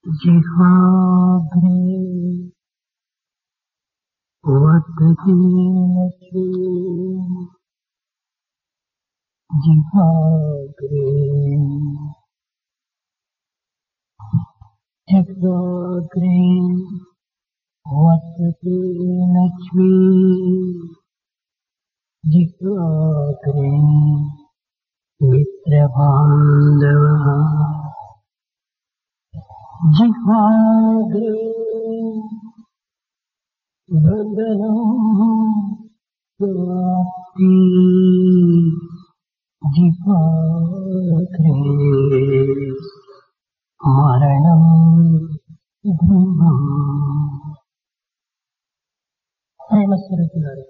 जिह्वाग्रे वर्तते लक्ष्मी जिह्वाग्रे जिह्वाग्रे वर्तते लक्ष्मी जिह्वाग्रे मित्रबान्धवः जिह्वाग्रे बन्धनं प्राप्ति जिह्वाग्रे मरणं ध्रुवम् ప్రేమ స్వరూపులారా,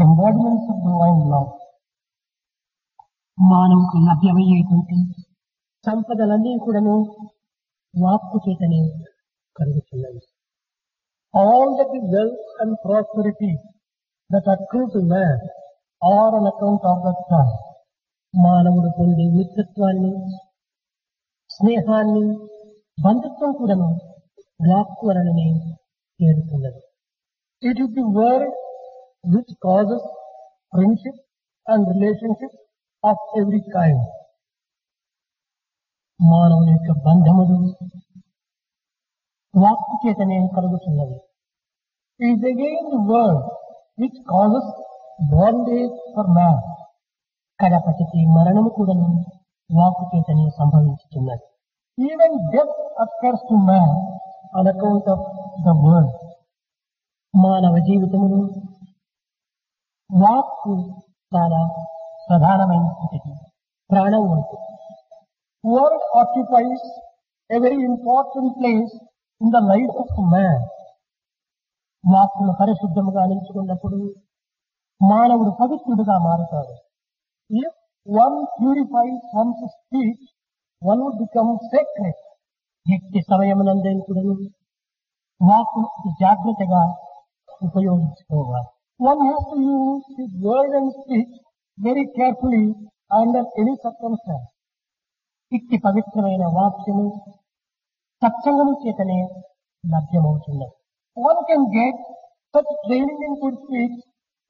ఎంబాడిమెంట్స్ ఆఫ్ డివైన్ లవ్ మానవుకు లభ్యమయ్యేటువంటి సంపదలన్నీ కూడాను వాక్కు చేతనే కలుగుతున్నవి. All that is wealth and prosperity that accrue to man are on account of the tongue. మానవుడు పొందే మిత్రత్వాన్ని, స్నేహాన్ని, బంధుత్వం కూడాను వాక్కు వలననే చేరుతున్నది. It is the word which causes friendship and relationship of every kind. మానవుని యొక్క బంధములు వాక్కు చేతనే కలుగుతున్నది. It is again the word which causes bondage for man. కడపటికి మరణము కూడాను వాక్కు చేతనే సంభవించుతున్నది. Even death occurs to man on account of the word. మానవ జీవితములు వాక్కు చాలా ప్రధానమైనటువంటిది, ప్రాణం వంటిది. Word occupies a very important place in the life of man. వాక్కును పరిశుద్ధముగా నిలుచుకున్నప్పుడు మానవుడు పవిత్రుడుగా మారుతాడు. If one purifies one's speech, one would become sacred. ఎట్టి సమయమునందైనా కూడా వాక్కును అతి జాగ్రత్తగా ఉపయోగించుకోవాలి. One has to use his word and speech very carefully under any circumstance. ఇట్టి పవిత్రమైన వాక్యము సత్సంగము చేతనే లభ్యమవుతున్నది. One can get such training in good speech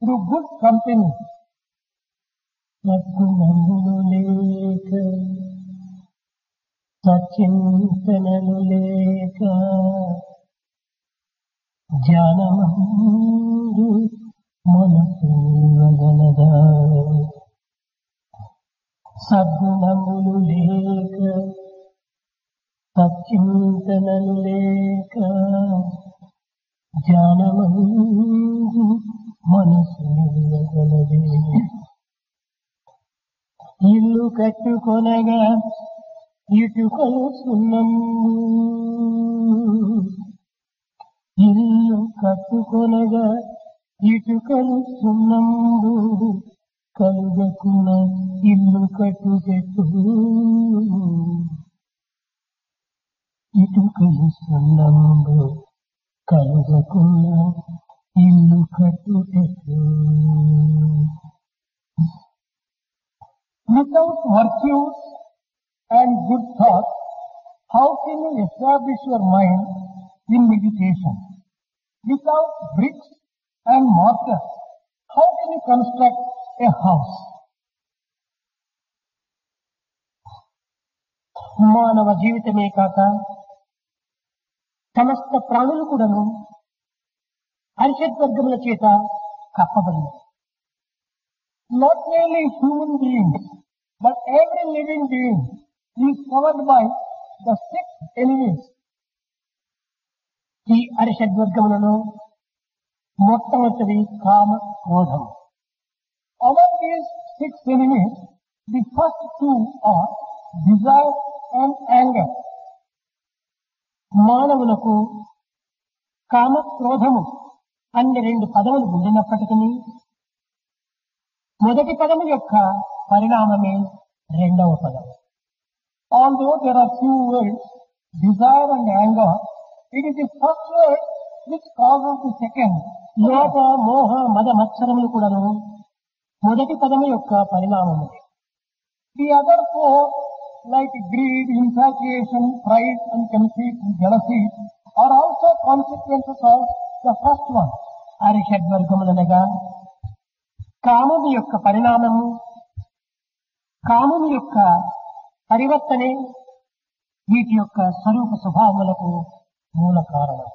through good company. సద్గుణములు లేక సచ్చింతనలు లేక జ్ఞానమందు మనసు నిలవగలదా. సద్గుణములు లేక సచ్చింతనలు లేక జ్ఞానమందు మనసు నిలవగలదే. ఇల్లు కట్టుకొనగా ఇటుకలు సున్నము, ఇల్లు కట్టుకొనగా ఇటుకలు సున్నము, కలుగకున్న ఇల్లు కట్టుటెట్టు. ఇటుకలు సున్నము కలుగకున్న ఇల్లు కట్టుటెట్టు. Without virtues and good thoughts, how can you establish your mind in meditation? Without bricks and mortar, how can you construct a house? మానవ జీవితమే కాక సమస్త ప్రాణులు కూడాను అరిషద్వర్గముల చేత కప్పబడింది. Not merely human beings, but every living being is covered by the 6 enemies. ఈ అరిషద్వర్గములలో మొట్టమొదటిది కామ, క్రోధం. Among these 6 enemies, the first 2 are desire and anger. మానవులకు కామ, క్రోధము అన్ని 2 పదములు ఉండినప్పటికీ మొదటి పదము యొక్క పరిణామమే రెండవ పదం. Although there are few words, desire and anger, it is the first word which causes the second. లోభ, మోహ, మద మత్సరములు కూడాను మొదటి పదము యొక్క పరిణామము. The other 4 like greed, infatuation, pride and conceit and jealousy are also consequences of the first one. అరిషడ్వర్గములనగా కామము యొక్క పరిణామము, కామము యొక్క పరివర్తనే వీటి యొక్క స్వరూప స్వభావములకు మూల కారణం.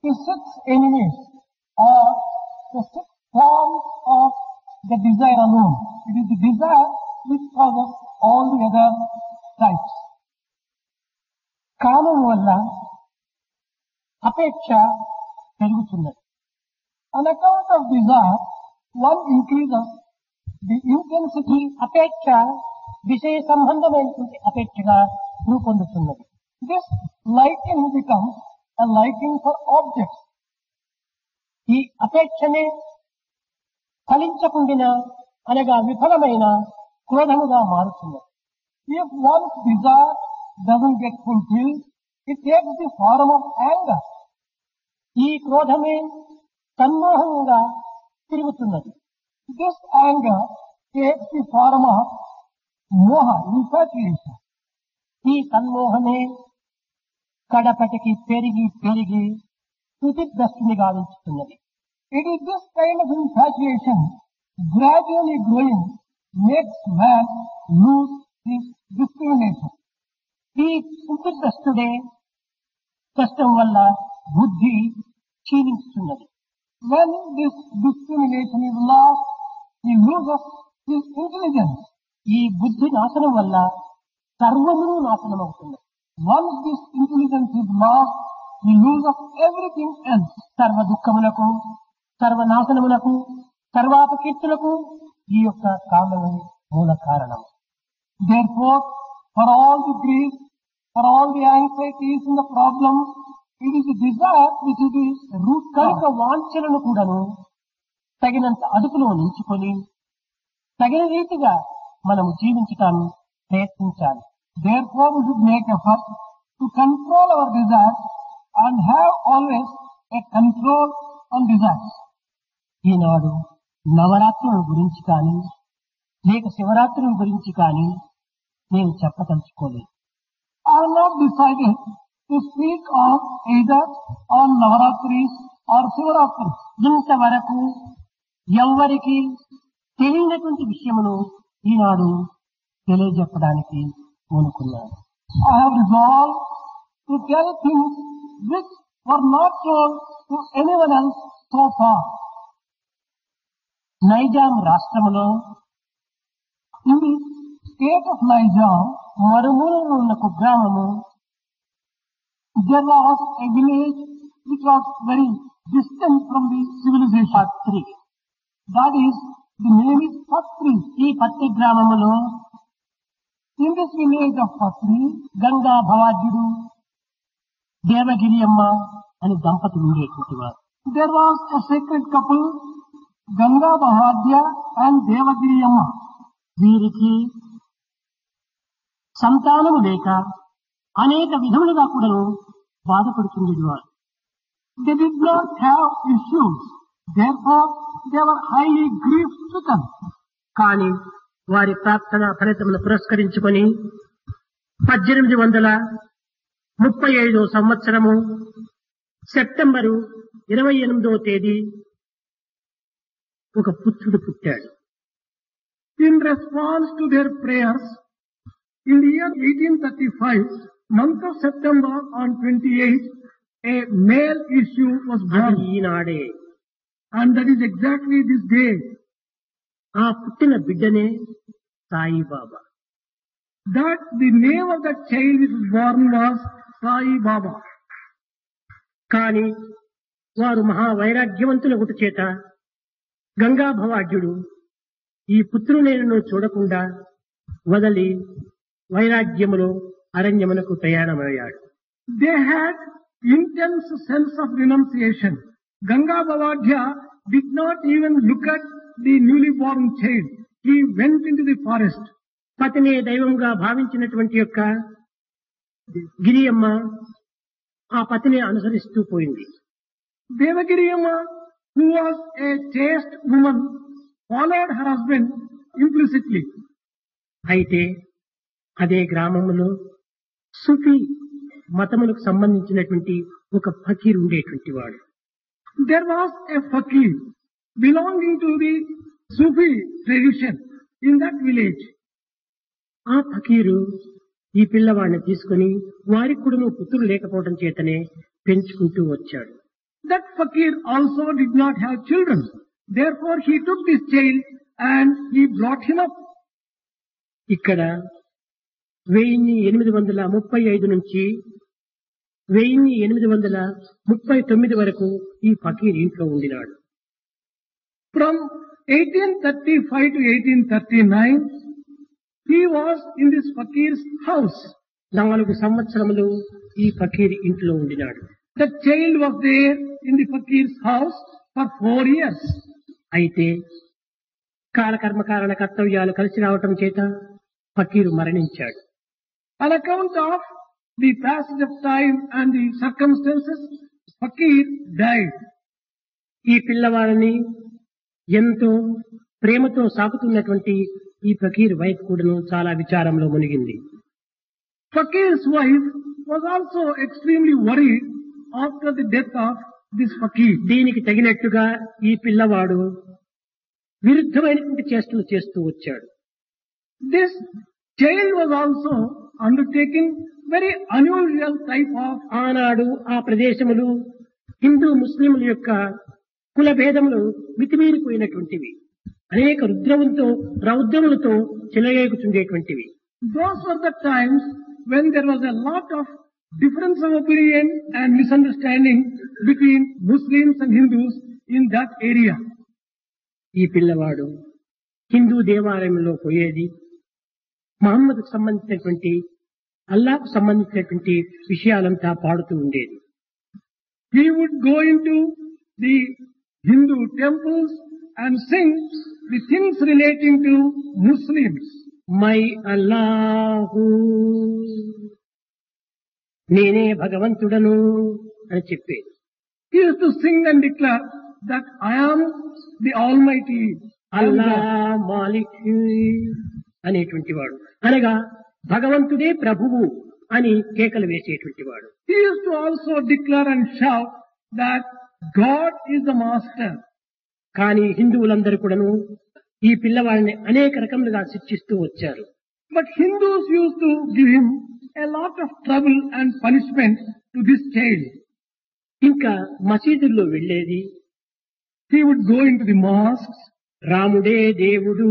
The six enemies are the six forms of the desire alone. It is the desire which causes all the other types. కామము వల్ల అపేక్ష పెరుగుతున్నది. On account of desire, one increases the intensity. అపేక్ష విషయ సంబంధమైనటువంటి అపేక్షగా రూపొందుతున్నది. This liking becomes a liking for objects. ఈ అపేక్షనే ఫలించకుండిన అనగా విఫలమైన క్రోధముగా మారుతున్నది. If one's desire doesn't get fulfilled, it takes the form of anger. ఈ క్రోధమే సన్మోహంగా తిరుగుతున్నది. This anger takes the form of moha, infatuation. ఈ సన్మోహమే కడపటికి పెరిగి పెరిగి స్థుతిభ్రష్టుని గావించుతున్నది. It is this kind of infatuation, gradually growing, makes man lose his discrimination. ఈ స్థుతిభ్రష్టుడే కష్టం వల్ల బుద్ధి క్షీణించుతున్నది. When this discrimination is lost, he loses his intelligence. ఈ బుద్ధి నాశనం వల్ల సర్వమును నాశనం అవుతుంది. Once this intelligence is lost, he loses everything else. సర్వ దుఃఖములకు, సర్వనాశనములకు, సర్వాపకీర్తులకు ఈ యొక్క కామమే మూల కారణం. Therefore, for all the grief, for all the anxieties and the problems, it is the desire which is the root కనుక cause. వాంఛలను కూడాను తగినంత అదుపులో నిలుచుకొని తగిన రీతిగా మనము జీవించటాన్ని ప్రయత్నించాలి. Therefore, we should make effort to control our desires and have always a control on desires. ఈనాడు నవరాత్రుల గురించి కానీ లేక శివరాత్రుల గురించి కానీ నేను చెప్పదలుచుకోలేదు. I have not decided to speak of either on Navaratris or Shivaratris. ఇంతవరకు ఎవ్వరికి తెలియనటువంటి విషయమును ఈనాడు తెలియజెప్పడానికి కోరుకున్నాను. I have resolved to tell things which were not told to anyone else so far. Nizam రాష్ట్రములో In the state of Niger, మరుమూలలో ఉన్న కుగ్రామము there was a village which was very distant from the civilization. Patri. That is, the name is Patri. ఈ పత్రి గ్రామములో In this village of Patri, Ganga భవాద్యుడు, Devagiri అమ్మ అని దంపతులు ఉండేటువంటి వారు. there was a sacred couple, Ganga Bahadya and Devagiri Amma. వీరికి సంతానము లేక అనేక విధములుగా కూడా బాధపడుతుండేవారు. They did not have issues. Therefore, they were highly grief-stricken. కానీ వారి ప్రార్థన ఫలితమును పురస్కరించుకొని 1835 సంవత్సరము సెప్టెంబరు 28వ తేదీ ఒక పుత్రుడు పుట్టాడు. In response to their prayers, in the year 1835, month of September on 28th, a male issue was అది born. ఈనాడే. And that is exactly this day. ఆ పుట్టిన బిడ్డనే Saibaba. That the name of that child which was born was Sai Baba. కాని వారు మహా వైరాగ్యవంతుల గుట చేత గంగా భవాఢ్యుడు ఈ పుత్రునేను చూడకుండా వదలి వైరాగ్యములో అరణ్యమునకు ప్రయాణమయ్యాడు. They had intense sense of renunciation. Ganga Bhavadya did not even look at the newly born child. He went into the forest. పతినే దైవంగా భావించినటువంటి యొక్క గిరియమ్మ ఆ పతిని అనుసరిస్తూ పోయింది. Devagiri Amma, who was a chaste woman, followed her husband implicitly. అయితే అదే గ్రామంలో సుఫీ మతములకు సంబంధించినటువంటి ఒక ఫకీర్ ఉండేటువంటి వాడు. There was a fakir belonging to the Sufi tradition in that village. ఆ ఫకీరు ఈ పిల్లవాడిని తీసుకుని వారికి కూడా పుత్రులు లేకపోవడం చేతనే పెంచుకుంటూ వచ్చాడు. That fakir also did not have children. Therefore he took this child and he brought him up. ఇక్కడ 1835 నుంచి 1839 వరకు ఈ ఫకీర్ ఇంట్లో ఉండినాడు. From 1835 to 1839, he was in this fakir's house. 4 సంవత్సరములు ఈ ఫకీర్ ఇంట్లో ఉండినాడు. The child was there in the fakir's house for 4 years. అయితే కాలకర్మ కారణ కర్తవ్యాలు కలిసి రావటం చేత ఫకీరు మరణించాడు. On account of the passage of time and the circumstances, fakir died. ఈ పిల్లవాడిని ఎంతో ప్రేమతో సాకుతున్నటువంటి ఈ ఫకీర్ వైఫ్ కూడాను చాలా విచారంలో మునిగింది. Fakir's wife was also extremely worried after the death of this fakir. దీనికి తగినట్టుగా ఈ పిల్లవాడు విరుద్ధమైనటువంటి చేష్టలు చేస్తూ వచ్చాడు. This child was also undertaking very unusual type of. ఆనాడు ఆ ప్రదేశములు హిందూ ముస్లింల యొక్క కుల భేదములు మితిమీరిపోయినటువంటివి. అనేక రౌద్రములతో చెలరేగుచుండేటువంటివి. Those were the times when there was a lot of difference of opinion and misunderstanding between Muslims and Hindus in that area. ఈ పిల్లవాడు హిందూ దేవాలయంలో పోయేది, మహమ్మద్కు సంబంధించినటువంటి అల్లాహకు సంబంధించినటువంటి విషయాలంతా పాడుతూ ఉండేది. He would go into the Hindu temples and sing the things relating to Muslims. మై అల్లాహు, నేనే భగవంతుడను అని చెప్పేది. He used to sing and declare that I am the Almighty అల్లా మాలిక్ అనేటువంటి వాడు, అనగా భగవంతుడే ప్రభువు అని కేకలు వేసేటువంటి వాడు. He used to also declare and shout that God is the master. కానీ హిందువులందరూ కూడాను ఈ పిల్లవాడిని అనేక రకములుగా శిక్షిస్తూ వచ్చారు. But Hindus used to give him a lot of trouble and punishment to this child. ఇంకా మసీదుల్లో వెళ్ళేది, He would go into the mosques రాముడే దేవుడు,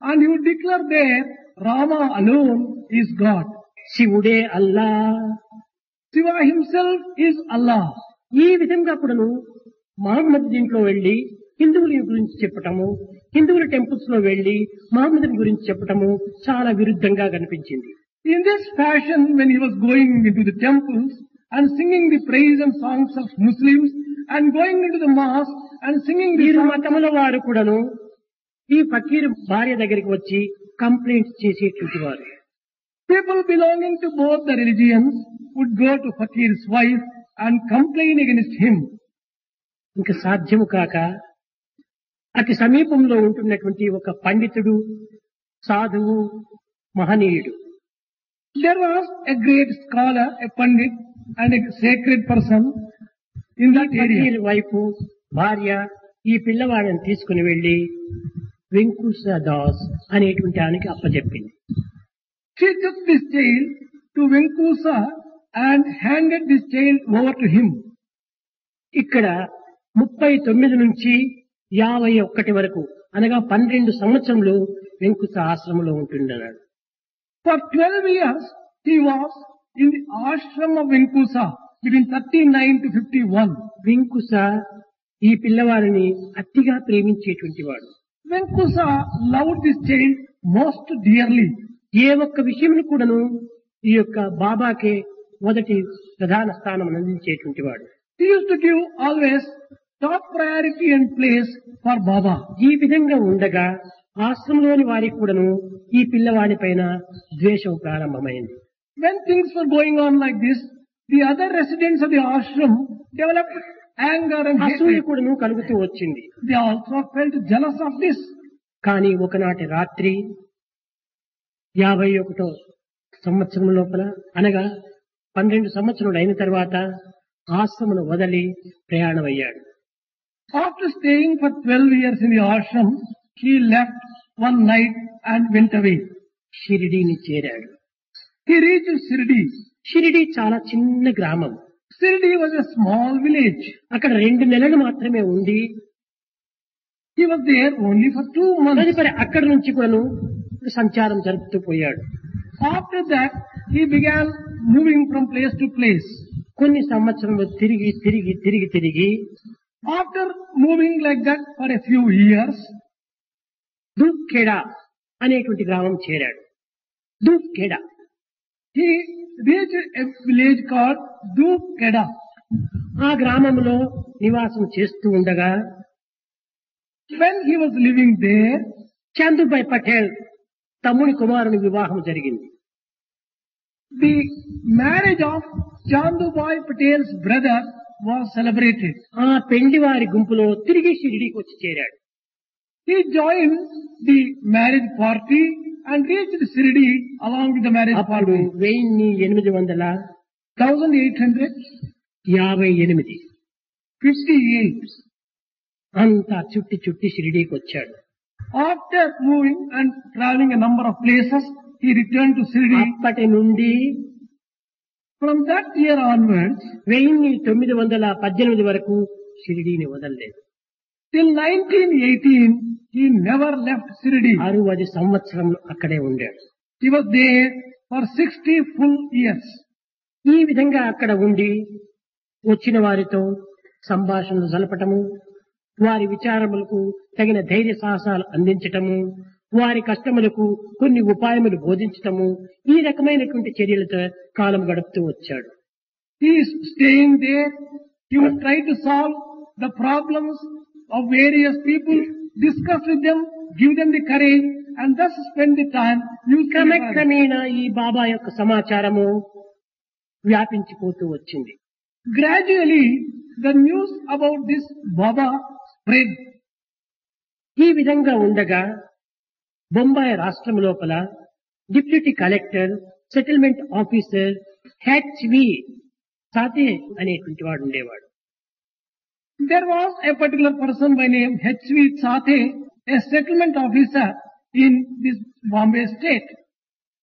and he would declare there Rama alone is God. శివుడే అల్లా, Shiva himself is Allah. ఈ విధంగా కూడాను మహమ్మద్ దీంట్లో వెళ్లి హిందువుల గురించి చెప్పటము, హిందువుల టెంపుల్స్ లో వెళ్లి మహమ్మద్ గురించి చెప్పటము చాలా విరుద్ధంగా కనిపించింది. In this fashion, when he was going into the temples and singing the praise and songs of Muslims and going into the mosque and singing the వీరు songs, మతముల వారు కూడాను ఈ ఫకీర్ భార్య దగ్గరికి వచ్చి కంప్లైంట్ చేసేటువంటి వారు. people belonging to both the religions would go to Fakir's wife and complain against him. ఇంకా సాధ్యము కాక అతి సమీపంలో ఉంటున్నటువంటి ఒక పండితుడు, సాధువు, మహనీయుడు, There was a great scholar, a pandit and a sacred person in that area. Fakir వైపు భార్య ఈ పిల్లవాడిని తీసుకుని వెళ్లి వెంకుశ దాస్ అనేటువంటి ఆయనకి అప్పచెప్పింది. She took this child to Venkusa and handed this child over to him. ఇక్కడ 39 నుంచి 51 వరకు అనగా 12 సంవత్సరములు వెంకుశ ఆశ్రమంలో ఉంటున్నాడు. For 12 years, he was in the ashram of Venkusa between 39 to 51. వెంకుశ ఈ పిల్లవాడిని అతిగా ప్రేమించేటువంటి వాడు. Venkusa loved this child most dearly. ఏ ఒక్క విషయంలో కూడాను ఈ యొక్క బాబాకే మొదటి ప్రధాన స్థానం అందించేటువంటి వాడు. He used to give always top priority and place for Baba. ఈ విధంగా ఉండగా ఆశ్రమంలోని వారికి కూడాను ఈ పిల్లవాడి పైన ద్వేషం ప్రారంభమైంది. When things were going on like this, the other residents of the ashram developed anger and అసూయ hatred. కూడాను కలుగుతూ వచ్చింది. They also felt jealous of this. కానీ ఒకనాటి రాత్రి 51వ సంవత్సరం లోపల అనగా 12 సంవత్సరాలు అయిన తర్వాత ఆశ్రమను వదిలి ప్రయాణమయ్యాడు. After staying for 12 years in the ashram, he left one night and went away. షిరిడీని చేరాడు. He reached Shirdi. షిరిడీ చాలా చిన్న గ్రామం. Shirdi was a small village. అక్కడ 2 నెలలు మాత్రమే ఉండి He was there only for 2 months. తదుపరి అక్కడి నుంచి కూడాను సంచారం జరుపుతూ పోయాడు. After that, he began moving from place to place. కొన్ని సంవత్సరాలు తిరిగి After moving like that for a few years, దూప్ఖేడా అనేటువంటి గ్రామం చేరాడు. దూప్ఖేడా he reached a village called Dupkeda. ఆ గ్రామంలో నివాసం చేస్తూ ఉండగా When he was living there, చందుభాయ్ Patel తమ్ముని కుమారుని వివాహం జరిగింది. the marriage of Chandubhai Patel's brother was celebrated. ఆ పెండివారి గుంపులో తిరిగి షిరిడీకి వచ్చి చేరాడు. He joined the marriage party and reached Shirdi along with the marriage అప్పుడు party. 1858 1858. అంతా చుట్టి షిరిడీకి వచ్చాడు. After moving and traveling a number of places, he returned to Shirdi. అప్పటి నుండి From that year onwards, 1918 వరకు షిరిడీని వదలలేదు. till 1918, he never left Shirdi. 60 సంవత్సరంలో అక్కడే ఉండాడు. He was there for 60 full years. ఈ విధంగా అక్కడ ఉండి వచ్చిన వారితో సంభాషణలు జరపటము, వారి విచారములకు తగిన ధైర్య సాహసాలు అందించటము, వారి కష్టములకు కొన్ని ఉపాయములు బోధించటము, ఈ రకమైనటువంటి చర్యలతో కాలం గడుపుతూ వచ్చాడు. He is staying there. He would try to solve the problems of various people, discuss with them, give them the courage, and thus spend the time. క్రమక్రమేణా ఈ బాబా యొక్క సమాచారము వ్యాపించిపోతూ వచ్చింది. Gradually, the news about this Baba spread. ఈ విధంగా ఉండగా బొంబాయి రాష్ట్రం లోపల deputy collector, settlement officer HV Sathe అనేటువంటి వాడు ఉండేవాడు. There was a particular person by name H.V. Sathe, a settlement officer in this Bombay state.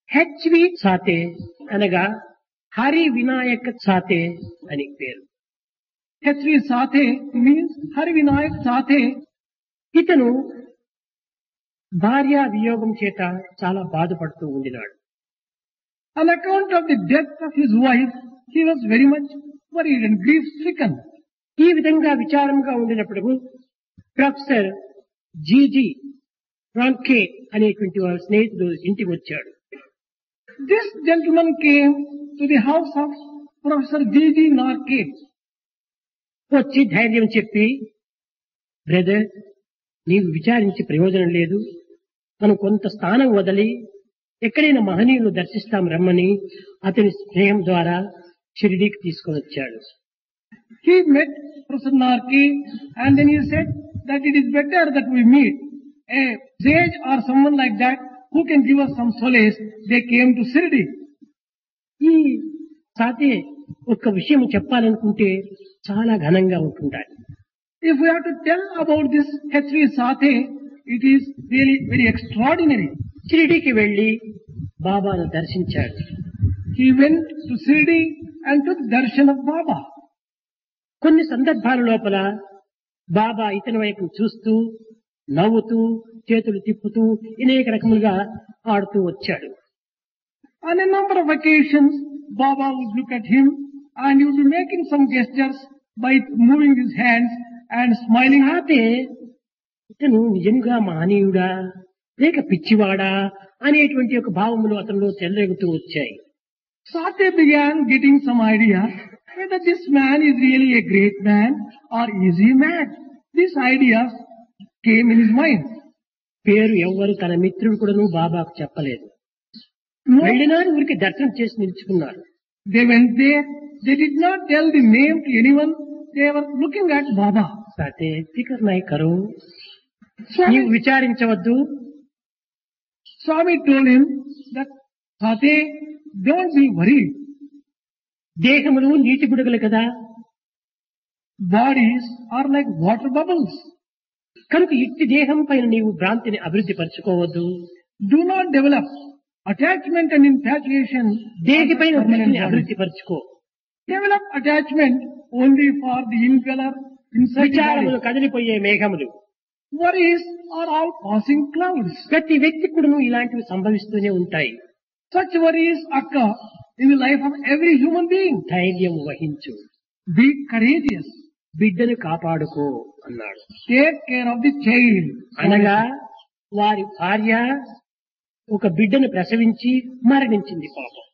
HV Sathe అనగా హరి వినాయక సాతే అని పేరు. H.V. Sathe means Hari Vinayak Sathe. ఇతను భార్యా వియోగం చేత చాలా బాధపడుతూ ఉండినాడు. On account of the death of his wife, he was very much worried and grief stricken. ఈ విధంగా విచారంగా ఉండినప్పుడు ప్రొఫెసర్ జీజీ ఫ్రాంకే అనేటువంటి వారి స్నేహితుడు ఇంటికి వచ్చాడు. This gentleman came to the house of Professor G.G. Narke. వచ్చి ధైర్యం చెప్పి, బ్రదర్, నీవు విచారించి ప్రయోజనం లేదు, మనం కొంత స్థానం వదిలి ఎక్కడైనా మహనీయులు దర్శిస్తాం రమ్మని అతని స్నేహం ద్వారా షిరిడీకి తీసుకొని వచ్చాడు. He met Professor Narke and then he said that it is better that we meet a sage or someone like that who can give us some solace. They came to Shirdi. ఈ సాతే ఒక్క విషయం చెప్పాలనుకుంటే చాలా ఘనంగా ఉంటుంటాడు. If we have to tell about this H.V. Sathe, it is really very extraordinary. షిరిడీకి వెళ్లి బాబాను దర్శించాడు. He went to Shirdi and took darshan of Baba. కొన్ని సందర్భాల లోపల బాబా ఇతని వైపు చూస్తూ నవ్వుతూ చేతులు తిప్పుతూ అనేక రకములుగా ఆడుతూ వచ్చాడు. On a number of occasions, Baba would look at him and he would be making some gestures by moving his hands and smiling. అయితే ఇతను నిజంగా మహనీయుడా లేక పిచ్చివాడా అనేటువంటి ఒక భావములు అతనిలో చెలరేగుతూ వచ్చాయి. Sathe began getting some idea whether this man is really a great man or is he mad. These ideas came in his mind. పేరు ఎవ్వరు తన మిత్రుడు కూడాను బాబాకు చెప్పలేదు. వెళ్ళినారు, ఊరికి దర్శనం చేసి నిలుచుకున్నారు. They went there. They did not tell the name to anyone. They were looking at Baba. Sathe ఫికర్ నాయ్ కరో, నీవు విచారించవద్దు, Swami told him that, Sate, don't be worried. దేహములు నీటి బుడగలు కదా, Bodies are like water bubbles. కనుక ఇట్టి దేహం పైన నీవు భ్రాంతిని అభివృద్ధి పరచుకోవద్దు. Do not develop attachment and infatuation. దేహి పైన on permanent దృష్టిని bodies. అభివృద్ధి పరచుకో. Develop attachment only for the indweller inside the విచారములు body. కదిలిపోయే మేఘములు. Worries are all passing clouds. ప్రతి వ్యక్తి కూడాను ఇలాంటివి సంభవిస్తూనే ఉంటాయి. Such worries occur in the life of every human being. ధైర్యం వహించు, Be courageous. బిడ్డను కాపాడుకో అన్నాడు. Take care of the child. అనగా వారి భార్య ఒక బిడ్డను ప్రసవించి మరణించింది పాపం.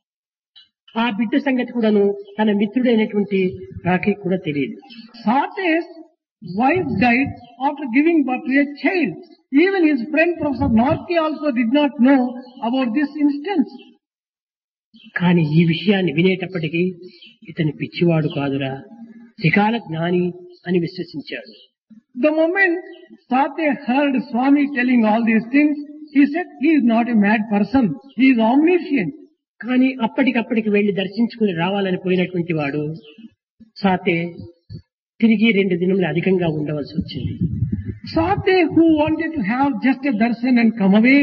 ఆ బిడ్డ సంగతి కూడాను తన మిత్రుడైనటువంటి రాఖీ కూడా తెలియదు. Sate's wife died after giving birth to a child. Even his friend Professor Norke also did not know about this instance. కానీ ఈ విషయాన్ని వినేటప్పటికీ ఇతని పిచ్చివాడు కాదురా, త్రికాల జ్ఞాని అని విశ్వసించాడు. The moment Sate heard Swami telling all these things, he said he is not a mad person. He is omniscient. కానీ అప్పటికప్పటికి వెళ్లి దర్శించుకుని రావాలని పోయినటువంటి వాడు సాతే తిరిగి 2 దినములు అధికంగా ఉండవలసి వచ్చింది. Sate, who wanted to have just a darshan and come away,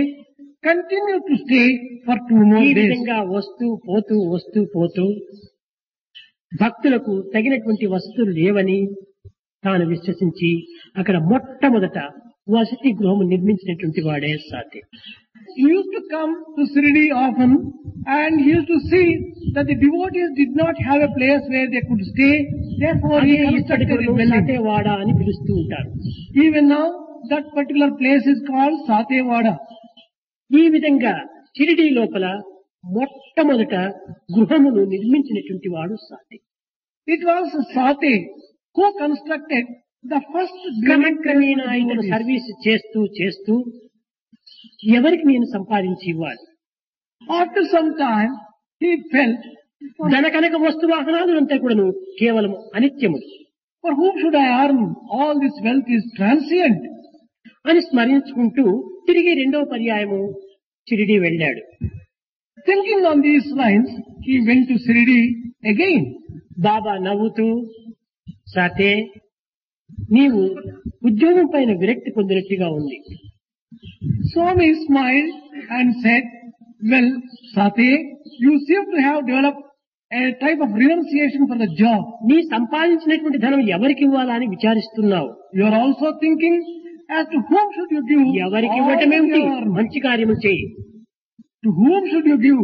continued to stay for 2 more ఈ days. విధంగా వస్తూ పోతూ భక్తులకు తగినటువంటి వసతులు లేవని తాను విశ్వసించి అక్కడ మొట్టమొదట వసతి గృహం నిర్మించినటువంటి వాడే Sathe. He used to come to Shirdi often and he used to see that the devotees did not have a place where they could stay. Therefore, he constructed a building. సాతేవాడ అని పిలుస్తూ ఉంటారు. Even now, that particular place is called Satewada. ఈ విధంగా షిరిడీ లోపల మొట్టమొదట గృహమును నిర్మించినటువంటి వాడు Sathe. It was Sate who constructed the first క్రమక్రమేణా ఆయన సర్వీస్ చేస్తూ ఎవరికి నేను సంపాదించి ఇవ్వాలి. After some time, he felt, ధనకనక వస్తు వాహనాలంతా కూడాను కేవలం అనిత్యములు. for whom should I earn? All this wealth is transient. అని స్మరించుకుంటూ తిరిగి 2వ పర్యాయము షిరిడీ వెళ్ళాడు. Thinking on these lines, he went to Shirdi again. బాబా నవ్వుతూ, సాతే నీవు ఉద్యోగం పైన విరక్తి పొందినట్టుగా ఉంది. Swami smiled and said, well, Sate, you seem to have developed a type of renunciation for the job. నీ సంపాదించినటువంటి ధనం ఎవరికి ఇవ్వాలా అని విచారిస్తున్నావు. You are also thinking as to whom should you give. ఎవరికి all ఇవ్వటమేమిటి, your- మంచి కార్యము చేయి. To whom should you give?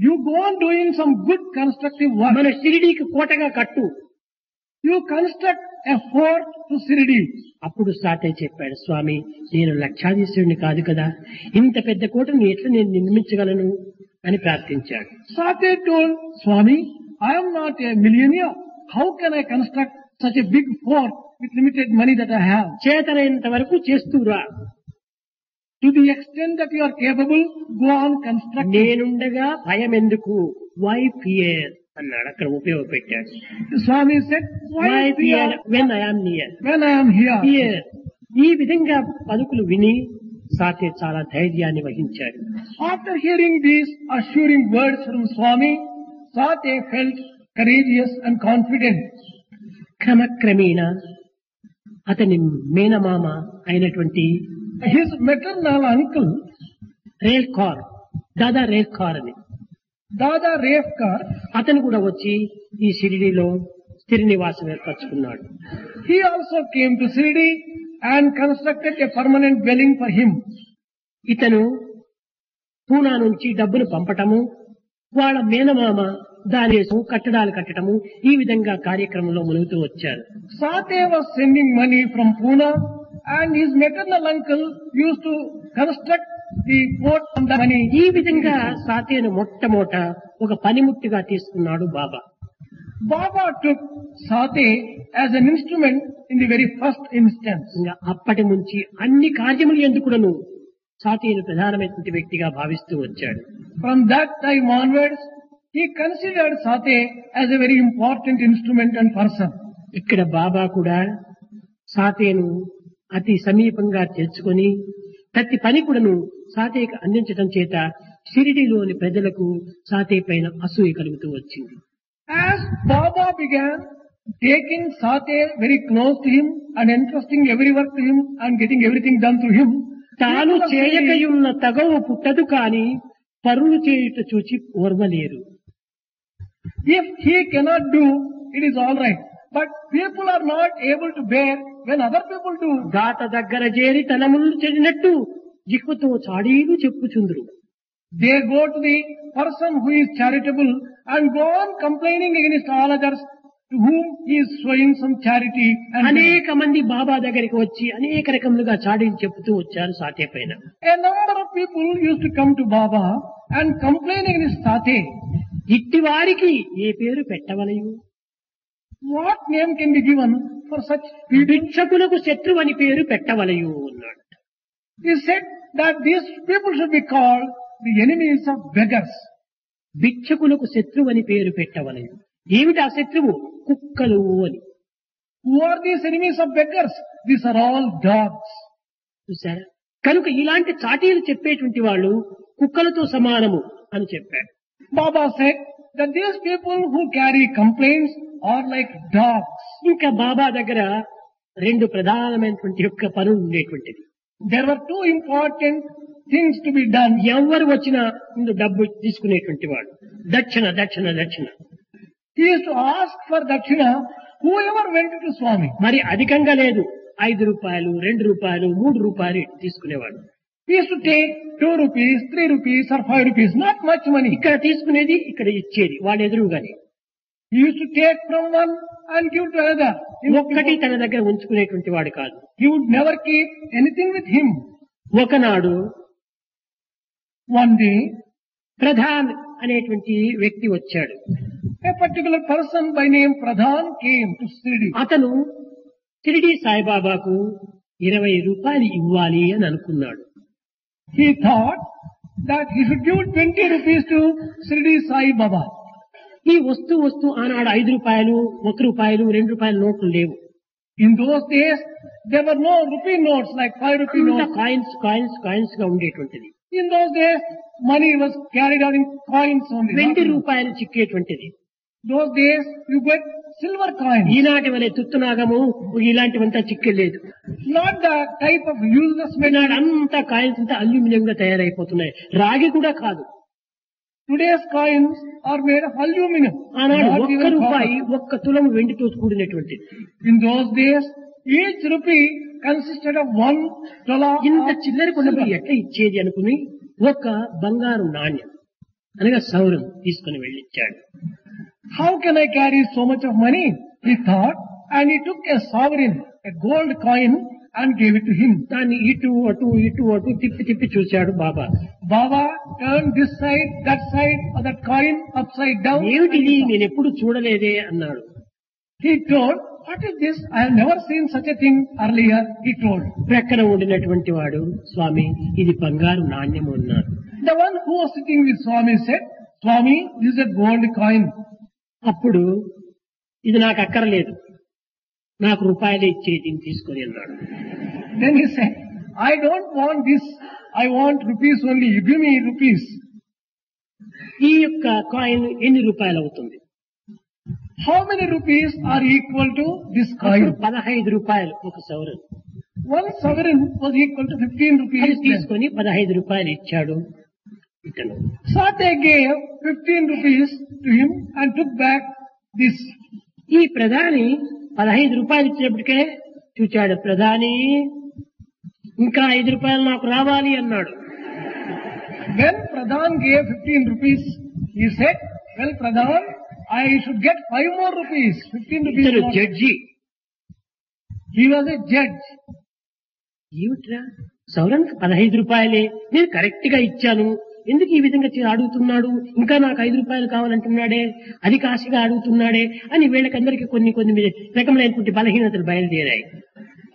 You go on doing some good constructive work. మన షిరిడీకి కోటగా కట్టు. You construct a fort to Shirdi. అప్పుడు సాతే చెప్పాడు, స్వామి నేను లక్షాధీశుడిని కాదు కదా, ఇంత పెద్ద కోటను ఎట్లా నేను నిర్మించగలను అని ప్రార్థించాడు. Sate told Swami, I am not a millionaire. How can I construct such a big fort with limited money that I have? చేతనైనంత వరకు చేస్తూరా, To the extent that you are capable, go on constructing. నేనుండగా భయం ఎందుకు, why fear అన్నాడు. అక్కడ ఉపయోగపెట్టాడు. Swami said, why why fear fear when I am near. when I am here? Fear. ఈ విధంగా పలుకులు విని సాతే చాలా ధైర్యాన్ని వహించాడు. After hearing these assuring words from Swami, Sate felt courageous and confident. క్రమక్రమేణా అతని మేనమామ అయినటువంటి His maternal uncle, Relkar, Dada Relkar అని Dada Refkar, అతను కూడా వచ్చి ఈ షిరిడీలో స్థిర నివాసం ఏర్పరచుకున్నాడు. he also came to Shirdi and constructed a permanent dwelling for him. ఇతను పూనా నుంచి డబ్బును పంపటము, వాళ్ళ మేనమామ దాని కట్టడాలు కట్టడము, ఈ విధంగా కార్యక్రమంలో మునుగుతూ వచ్చారు. Sate was sending money from Pune and his maternal uncle used to construct the fort from the money. ఈ విధంగా సాతేను మొట్టమొదట ఒక పనిముట్టుగా తీసుకున్నాడు బాబా. Baba took Sate as an instrument in the very first instance. ఇంకా అప్పటి నుంచి అన్ని కార్యములు ఎందుకును సాతేను ప్రధానమైనటువంటి వ్యక్తిగా భావిస్తూ వచ్చాడు. From that time onwards, he considered Sate as a very important instrument and person. ఇక్కడ బాబా కూడా సాతేను అతి సమీపంగా తెచ్చుకొని ప్రతి పని కూడాను సాతేకి అందించడం చేత షిరిడీలోని ప్రజలకు సాతే పైన అసూయ కలుగుతూ వచ్చింది. As Baba began taking Sate very close to him and entrusting every work to him and getting everything done to him, తాను people of Shirdi- చేయకయున్న తగవు పుట్టదు కాని పరులు చేయుట చూచి ఓర్వలేరు. if he cannot do, it is all right. But people are not able to bear when other people do. దాత దగ్గర చేరి తలములు చెడినట్టు జిహ్వతో చాడీలు చెప్పుచుందురు. They go to the person who is charitable and go on complaining against all others to whom he is showing some charity. And అనేక మంది బాబా దగ్గరికి వచ్చి అనేక రకములుగా చాడీలు చెప్తూ వచ్చారు సాతే పైన. a number of people used to come to Baba and complain against Sate. ఇట్టి వారికి ఏ పేరు పెట్టవలయు? What name can be given for such people? భిక్షకులకు శత్రువు అని పేరు పెట్టవలయు అన్నాడు. He said that these people should be called the enemies of beggars. భిక్షకులకు శత్రువు అని పేరు పెట్టవలయు. ఏమిటి ఆ శత్రువు? కుక్కలు అని. Who are these enemies of beggars? These are all dogs. చూసారా? కనుక ఇలాంటి చాటీలు చెప్పేటువంటి వాళ్ళు కుక్కలతో సమానము అని చెప్పాడు. Baba said that these people who carry complaints are like dogs. ఇంకా బాబా దగ్గర రెండు ప్రధానమైనటువంటి యొక్క పనులు ఉండేటువంటిది. There were two important things to be done. ఎవరు వచ్చినా ముందు డబ్బు తీసుకునేటువంటి వాడు. దక్షిణ దక్షిణ దక్షిణ. He used to ask for dakshina whoever went to Swami. మరి అధికంగా లేదు. 5 రూపాయలు, 2 రూపాయలు, 3 రూపాయలు తీసుకునేవాడు. He used to take 2 rupees, 3 rupees or 5 rupees, not much money. ఇక్కడ తీసుకునేది ఇక్కడ ఇచ్చేది వాడు ఎదురుగానే. He used to take from one and give to another. ఒక్కటి తన దగ్గర ఉంచుకునేటువంటి వాడు కాదు. He would never keep anything with him. ఒకనాడు One day, ప్రధాన్ అనేటువంటి వ్యక్తి వచ్చాడు. a particular person by name Pradhan came to Shirdi. అతను షిరిడి సాయిబాబాకు 20 రూపాయలు ఇవ్వాలి అని అనుకున్నాడు. He thought that he should give 20 rupees to Shirdi Sai Baba. ఈ వస్తూ ఆనాడు 5 రూపాయలు, 1 రూపాయలు, 2 రూపాయల నోట్లు లేవు. In those days, there were no rupee notes like 5 rupee అంతా notes. కాయిన్స్ గా ఉండేటువంటిది. In those days, money was carried out in coins only. 20 రూపాయలు చిక్కేటువంటిది. Those days, you get silver coins. ఈనాటి వలె తుత్తునాగము ఇలాంటివంతా చిక్కెలేదు. Not the type of useless metal. ఈనాడు అంతా coins అంతా aluminium గా తయారైపోతున్నాయి. రాగి కూడా కాదు. Today's coins are made of aluminum. ఆనాడు Not 1 even రూపాయి copper. 1 తులము వెండితో కూడినటువంటిది. In those days, each rupee consisted of 1 dollar. ఇంత of చిల్లర కొనబోయి silver. ఎట్లా ఇచ్చేది అనుకుని ఒక బంగారు నాణ్యం అనగా సౌరం తీసుకుని వెళ్ళిచ్చాడు. How can I carry so much of money? He thought, and he took a sovereign, a gold coin, and gave it to him. దాన్ని ఇటు అటు తిప్పి చూశాడు బాబా. Baba turned this side, of that coin upside down. ఏమిటిది నేను ఎప్పుడు చూడలేదే అన్నాడు. He told, what is this? I have never seen such a thing earlier, he told. ప్రక్కన ఉండినటువంటి వాడు స్వామి ఇది బంగారు నాణ్యము అన్నాడు. The one who was sitting with Swami said, Swami, this is a gold coin. అప్పుడు ఇది నాకు అక్కర్లేదు, నాకు రూపాయలే ఇచ్చే దీన్ని తీసుకొని అన్నాడు. Then he said, I don't want this, I want rupees only, you give me rupees. ఈ యొక్క కాయిన్ ఎన్ని రూపాయలు అవుతుంది? How many rupees are equal to this అప్పుడు coin? 15 రూపాయలు ఒక సౌరం. One sovereign was equal to 15 అది rupees. తీసుకొని 15 రూపాయలు ఇచ్చాడు ఇతను. Sate gave 15 rupees to him and took back this. ఈ ప్రధాని 15 రూపాయలు ఇచ్చినప్పటికే చూచాడు. ప్రధాని ఇంకా 5 రూపాయలు నాకు రావాలి అన్నాడు. When Pradhan gave 15 rupees, he said, well Pradhan, I should get 5 more rupees. 15 rupees ఇతను more. Judge. He was a judge. ఏమిట్రా సౌరానికి 15 రూపాయలే నేను కరెక్ట్ గా ఇచ్చాను, ఎందుకు ఈ విధంగా అడుగుతున్నాడు, ఇంకా నాకు 5 రూపాయలు కావాలంటున్నాడే, అది కాశగా అడుగుతున్నాడే అని వీళ్ళకందరికీ కొన్ని రకములైనటువంటి బలహీనతలు బయలుదేరాయి.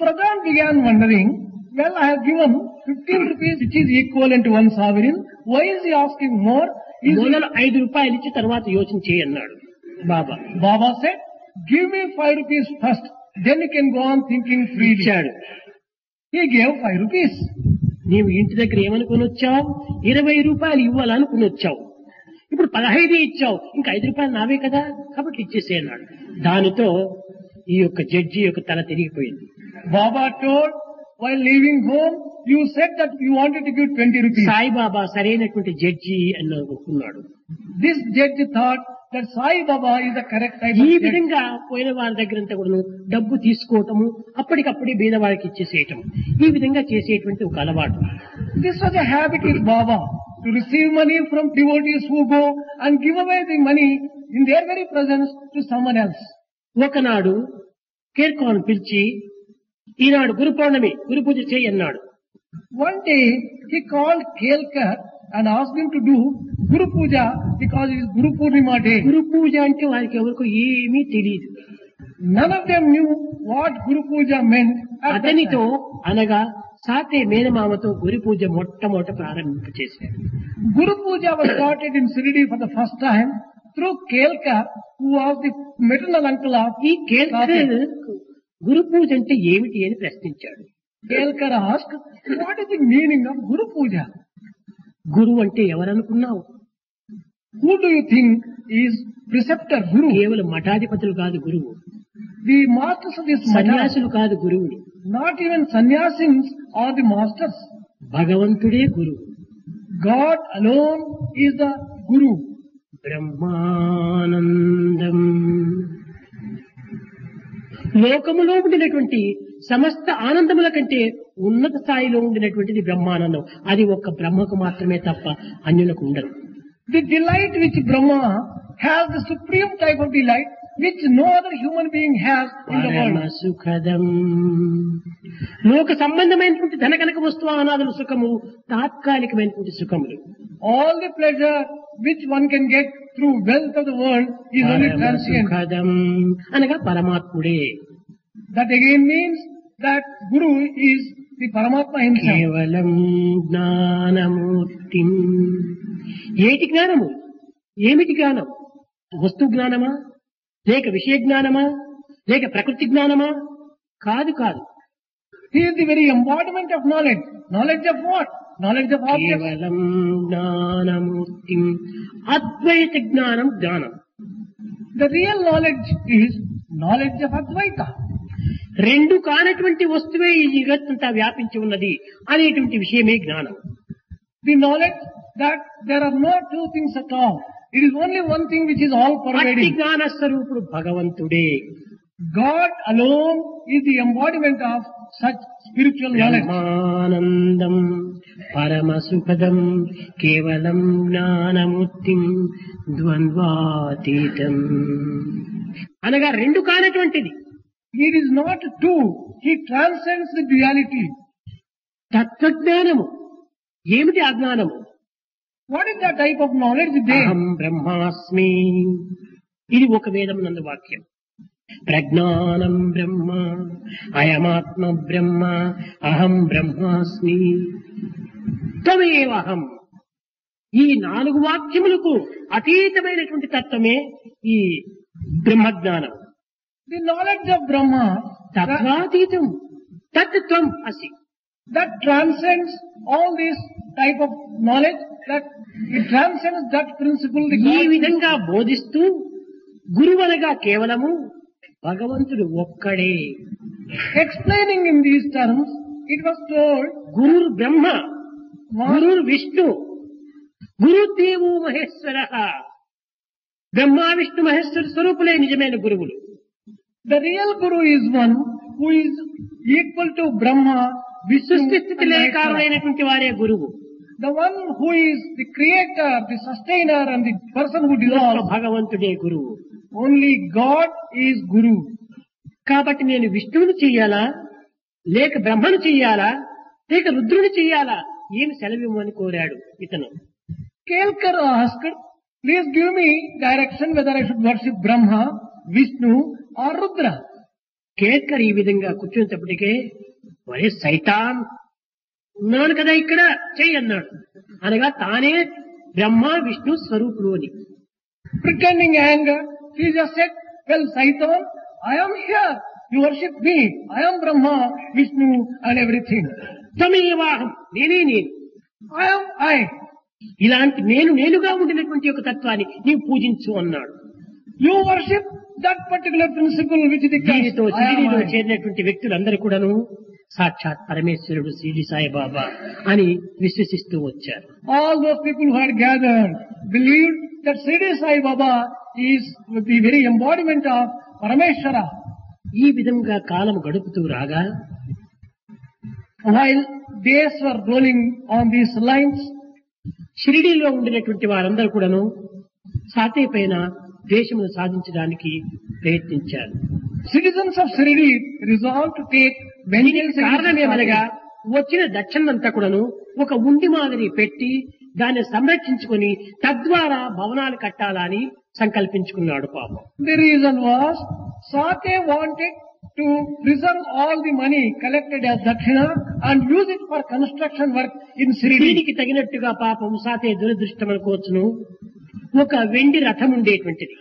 Pradhan began wondering, well I have given 15 rupees which is equivalent to one sovereign. Why is he asking more? మొదలు 5 రూపాయలు ఇచ్చి తర్వాత యోచన చేయన్నాడు బాబా. Baba said, give me 5 rupees first, then you can go on thinking freely. ఇచ్చాడు. He gave 5 rupees. నీవు ఇంటి దగ్గర ఏమనుకుని వచ్చావు? 20 రూపాయలు ఇవ్వాలనుకుని వచ్చావు. ఇప్పుడు 15 ఇచ్చావు, ఇంకా 5 రూపాయలు నావే కదా, కాబట్టి ఇచ్చేసే అన్నాడు. దానితో ఈ యొక్క జడ్జి యొక్క తల తిరిగిపోయింది. Baba told, while leaving home, you said that you wanted to give 20 rupees. Saibaba సరైనటువంటి జడ్జి అని అనుకున్నాడు. This judge thought that Sai Baba is the correct type of ఈ judge. విధంగా పోయిన వారి దగ్గరంతా కూడా డబ్బు తీసుకోవటము, అప్పటికప్పుడే బీద వారికి ఇచ్చేసేయటం, ఈ విధంగా చేసేటువంటి ఒక అలవాటు. This was a habit with Baba, to receive money from devotees who go and give away the money in their very presence to someone else. ఒకనాడు కేర్కాన్ పిలిచి, ఈనాడు గురు పౌర్ణమి, గురు పూజ చేయి అన్నాడు. One day he called Kelkar and asked him to do Guru Puja because it is Guru Purnima day. గురు పూజ అంటే వారికి ఎవరికో ఏమీ తెలియదు. None of them knew what Guru Puja meant. At that అతనితో time. అనగా సాతే మేనమామతో గురు పూజ మొట్టమొదట ప్రారంభింపచేశాడు. Guru Puja was started in Siridi for the first time through Kelkar, who was the maternal uncle of ఈ కేల్కర్ గురు పూజ అంటే ఏమిటి అని ప్రశ్నించాడు. Kelkar asked, what is the meaning of Guru Puja? గురువు అంటే ఎవరనుకున్నావు? Who do you think is preceptor Guru? కేవలం మఠాధిపతులు కాదు గురువు, The masters of this matter, సన్యాసులు కాదు గురువులు, not even sannyasins are the masters. భగవంతుడే గురువు. God alone is the Guru. Brahmanandam లోకములో ఉండినటువంటి సమస్త ఆనందముల కంటే ఉన్నత స్థాయిలో ఉండినటువంటిది బ్రహ్మానందం. అది ఒక్క బ్రహ్మకు మాత్రమే తప్ప అన్యులకు ఉండదు. The delight which Brahma has, the supreme type of delight which no other human being has in the పరమ world. సుఖదం లోక సంబంధమైనటువంటి ధన కనక వస్తువానాదుల సుఖము తాత్కాలికమైనటువంటి సుఖములు. All the pleasure which one can get through wealth of the world is only పరమ transient. సుఖదం అనగా పరమాత్ముడే. That again means that Guru is the Paramatma himself. కేవలం జ్ఞానమూర్తి. ఏటి జ్ఞానము? ఏమిటి జ్ఞానం? వస్తు జ్ఞానమా, లేక విషయ జ్ఞానమా, లేక ప్రకృతి జ్ఞానమా? కాదు కాదు. He is the very embodiment of knowledge. Knowledge of what? Knowledge of objects. కేవలం జ్ఞానమూర్తి. అద్వైత జ్ఞానం జ్ఞానం. The real knowledge is knowledge of Advaita. రెండు కానటువంటి వస్తువే ఈ జగత్తంతా వ్యాపించి ఉన్నది అనేటువంటి విషయమే జ్ఞానం. The knowledge that there are no two things at all. It is only one thing which is all అట్టి pervading. జ్ఞాన స్వరూపుడు భగవంతుడే. God alone is the embodiment of such spiritual knowledge. Brahmanandam పరమ సుఖదం కేవలం జ్ఞానమూర్తిం ద్వంద్వాతీతం అనగా రెండు కానటువంటిది. It is not two. He transcends the duality. తత్వజ్ఞానము ఏమిటి? అజ్ఞానము. What is that type of knowledge there? అహం బ్రహ్మాస్మి. ఇది ఒక వేదం నందు వాక్యం. ప్రజ్ఞానం బ్రహ్మ, అయమాత్మ బ్రహ్మ, అహం బ్రహ్మాస్మి, త్వమేవహం. ఈ 4 వాక్యములకు అతీతమైనటువంటి తత్వమే ఈ బ్రహ్మజ్ఞానం. The knowledge of Brahma తత్వాతీతం తత్వం అసి. that transcends all this type of knowledge, that it transcends that principle. The ఈ God. విధంగా బోధిస్తూ గురువనగా కేవలము భగవంతుడు ఒక్కడే. Explaining in these terms, it was told, గురు బ్రహ్మ, గురు విష్ణు, గురుదేవో మహేశ్వర. బ్రహ్మ విష్ణు మహేశ్వర స్వరూపులే నిజమైన గురువులు. the real Guru is one who is equal to Brahma, Vishnu, సృష్టి స్థితి and Maheshwara. లేకారులైనటువంటి వారే గురువు. The one who is the creator, the sustainer, and the person who ఒక్క dissolves. భగవంతుడే గురువు. Only God is Guru. కాబట్టి నేను విష్ణువుని చెయ్యాలా, లేక బ్రహ్మను చెయ్యాలా, లేక రుద్రుని చెయ్యాలా, ఏమి సెలవివ్వమని కోరాడు ఇతను. Kelkar asked, please give me direction whether I should worship Brahma, Vishnu, or Rudra. Kelkar ఈ విధంగా కూర్చునేటప్పటికే, ఒరే సైతాన్, ఉన్నాను కదా ఇక్కడ, చెయ్యి అన్నాడు. అనగా తానే బ్రహ్మ విష్ణు స్వరూపుడు అని. Pretending anger, he just said, well, Saitan, I am here. You worship me. I am Brahma, Vishnu, and everything. త్వమేవాహం నేనే నేను, I am I. ఇలాంటి నేనుగా ఉండినటువంటి ఒక తత్వాన్ని నీవు పూజించు అన్నాడు. You worship that particular principle which is the దీనితో I am షిరిడీలో I. చేరినటువంటి వ్యక్తులందరూ కూడాను సాక్షాత్ పరమేశ్వరుడు షిరిడి సాయిబాబా అని విశ్వసిస్తూ వచ్చారు. All those people who had gathered believed that Shirdi Sai Baba is the very embodiment of Parameshwara. ఈ విధంగా కాలం గడుపుతూ రాగా While days were rolling on these lines, షిరిడీలో ఉండినటువంటి వారందరూ కూడాను సాతే పైన దేశమును సాధించడానికి ప్రయత్నించారు. citizens of Shirdi resolved to take vengeance కారణం against ఏమనగా Sati. వచ్చిన దక్షిణంతా కూడాను ఒక ఉండి మాదిరి పెట్టి దాన్ని సంరక్షించుకొని తద్వారా భవనాలు కట్టాలని సంకల్పించుకున్నాడు పాపం. The reason was Sate wanted to preserve all the money collected as Dakshina and use it for construction work in Shirdi. దీనికి తగినట్టుగా పాపం సాతే దురదృష్టం అనుకోవచ్చును, ఒక వెండి రథం ఉండేటువంటిది,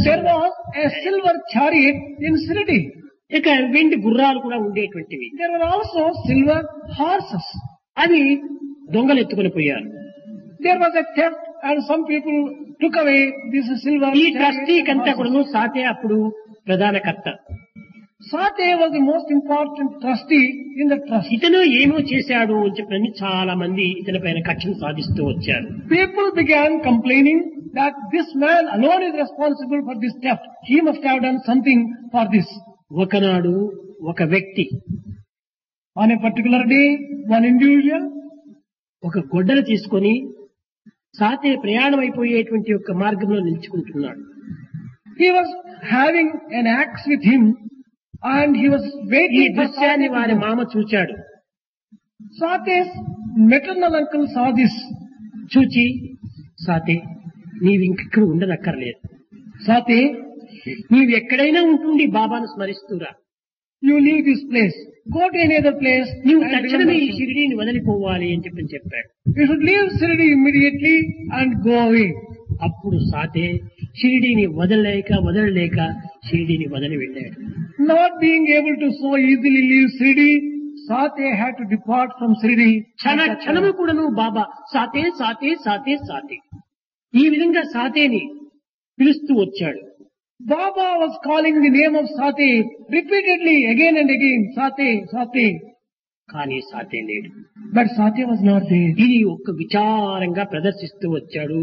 There was a silver chariot in Shirdi. ఇక వెండి గుర్రాలు కూడా ఉండేటువంటివి. There were also silver horses. అవి దొంగలు ఎత్తుకుని పోయారు. There was a theft and some people took away this silver ఈ chariot ట్రస్టీకంతా and కూడా horses. సాతే అప్పుడు ప్రధాన కర్త. Sate was the most important trustee in the trust. ఇతను ఏమో చేశాడు అని చెప్పని చాలా మంది ఇతని పైన కక్షను సాధిస్తూ వచ్చారు. People began complaining that this man alone is responsible for this theft. He must have done something for this. ఒకనాడు ఒక వ్యక్తి On a particular day, one individual ఒక గొడ్డలు తీసుకొని సాతే ప్రయాణం అయిపోయేటువంటి ఒక మార్గంలో నిలుచుకుంటున్నాడు. he was having an axe with him and he was ఈ waiting for దృశ్యాన్ని Sate. వారి మామ చూచాడు. Sate's maternal uncle saw this. చూచి, సాతే నీవు ఇంకెక్కడ ఉండనక్కర్లేదు, Sate, నీవు ఎక్కడైనా ఉంటుండి బాబాను స్మరిస్తూరా, you leave this place. Go to any other place. నీవు and తక్షణమే ఈ remember. షిరిడీని వదిలిపోవాలి అని చెప్పాడు. You should leave Shirdi immediately and go away. అప్పుడు సాతే షిరిడీని వదలలేక షిరిడీని వదిలి వెళ్ళాడు. Not being able to so easily leave Shirdi, Sate had to depart from Shirdi. క్షణము కూడాను బాబా సాతే సాతే సాతే సాతే ఈ విధంగా సాతేని పిలుస్తూ వచ్చాడు. Baba was calling the name of Sate repeatedly again and again. Sate, Sate. కానీ సాతే లేడు. But Sate was not there. ఇది ఒక్క విచారంగా ప్రదర్శిస్తూ వచ్చాడు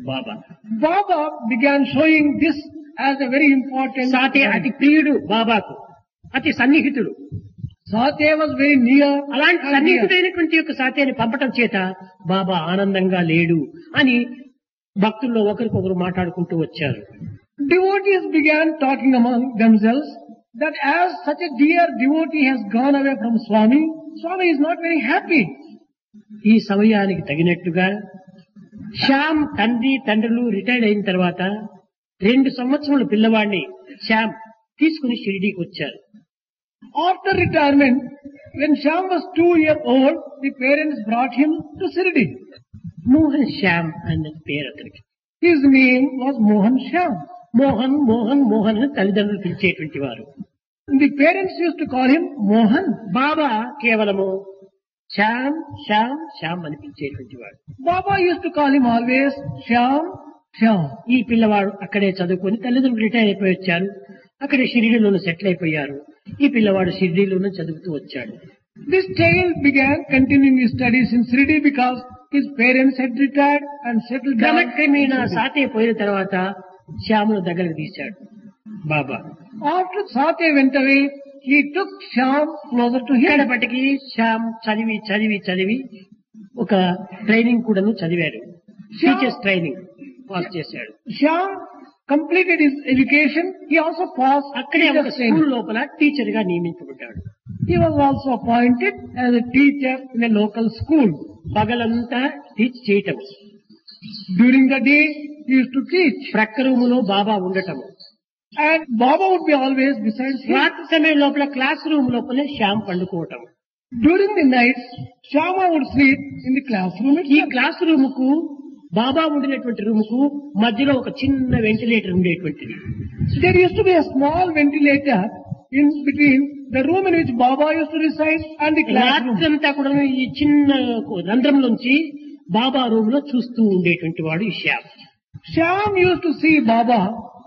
బాబా. Baba began showing this as a very important. Sathe అతి ప్రియుడు బాబాకు, అతి సన్నిహితుడు. Sate was very near. అలాంటి and dear. సన్నిహితుడైనటువంటి యొక్క సాతేని పంపటం చేత బాబా ఆనందంగా లేడు అని భక్తుల్లో ఒకరికొకరు మాట్లాడుకుంటూ వచ్చారు. Devotees began talking among themselves that as such a dear devotee has gone away from Swami, Swami is not very happy. ఈ సమయానికి తగినట్టుగా శ్యామ్ తండ్రులు రిటైర్డ్ అయిన తర్వాత 2 సంవత్సరాల పిల్లవాడిని శ్యామ్ తీసుకుని షిరిడీకి వచ్చారు. After retirement, when Shyam was 2 years old, the parents brought him to Shirdi. Mohan Shyam అన్న పేరు అతనికి. His name was Mohan Shyam. Mohan Mohan Mohan అని తల్లిదండ్రులు పిలిచేటువంటి వారు. The parents used to call him Mohan. బాబా కేవలము శ్యామ్ శ్యామ్ శ్యామ్ అని పిలిచేటువంటి వాడు. Baba used to call him always Shyam, Shyam. ఈ పిల్లవాడు అక్కడే చదువుకొని తల్లిదండ్రులు రిటైర్ అయిపోయి వచ్చారు. అక్కడే షిరిడీలోనూ సెటిల్ అయిపోయారు. ఈ పిల్లవాడు షిరిడీలోనూ చదువుతూ వచ్చాడు. This child began continuing his studies in Shirdi because his parents had retired and settled down. క్రమక్రమేణా Sathe పోయిన తర్వాత శ్యామును దగ్గరకు తీశాడు బాబా. After Sate went away, he took Shyam closer to him. ఇక్కడప్పటికి Shyam చదివి చదివి చదివి ఒక ట్రైనింగ్ కూడాను చదివాడు. టీచర్స్ ట్రైనింగ్ పాస్ చేశాడు. Shyam completed his education. He also passed అక్కడే ఒక teacher's training. స్కూల్ లోపల టీచర్ గా నియమించబడ్డాడు. He was also appointed as a teacher in a local school. పగలంతా టీచ్ చేయటం, During the day, he used to teach. ప్రక్క రూములో బాబా ఉండటం, And Baba would be always beside him. రాత్రి సమయం లోపల క్లాస్ రూమ్ లోపలే Shyam పండుకోవటం. During the nights, Shyama would sleep in the classroom ఈ itself. Class room కు బాబా ఉండినటువంటి రూమ్ కు మధ్యలో ఒక చిన్న వెంటిలేటర్ ఉండేటువంటిది. There used to be a small ventilator in between the room in which Baba used to reside and the classroom. రాత్రంతా కూడా ఈ చిన్న రంధ్రంలోంచి బాబా రూమ్ లో చూస్తూ ఉండేటువంటి వాడు ఈ Shyam. Shyam used to see Baba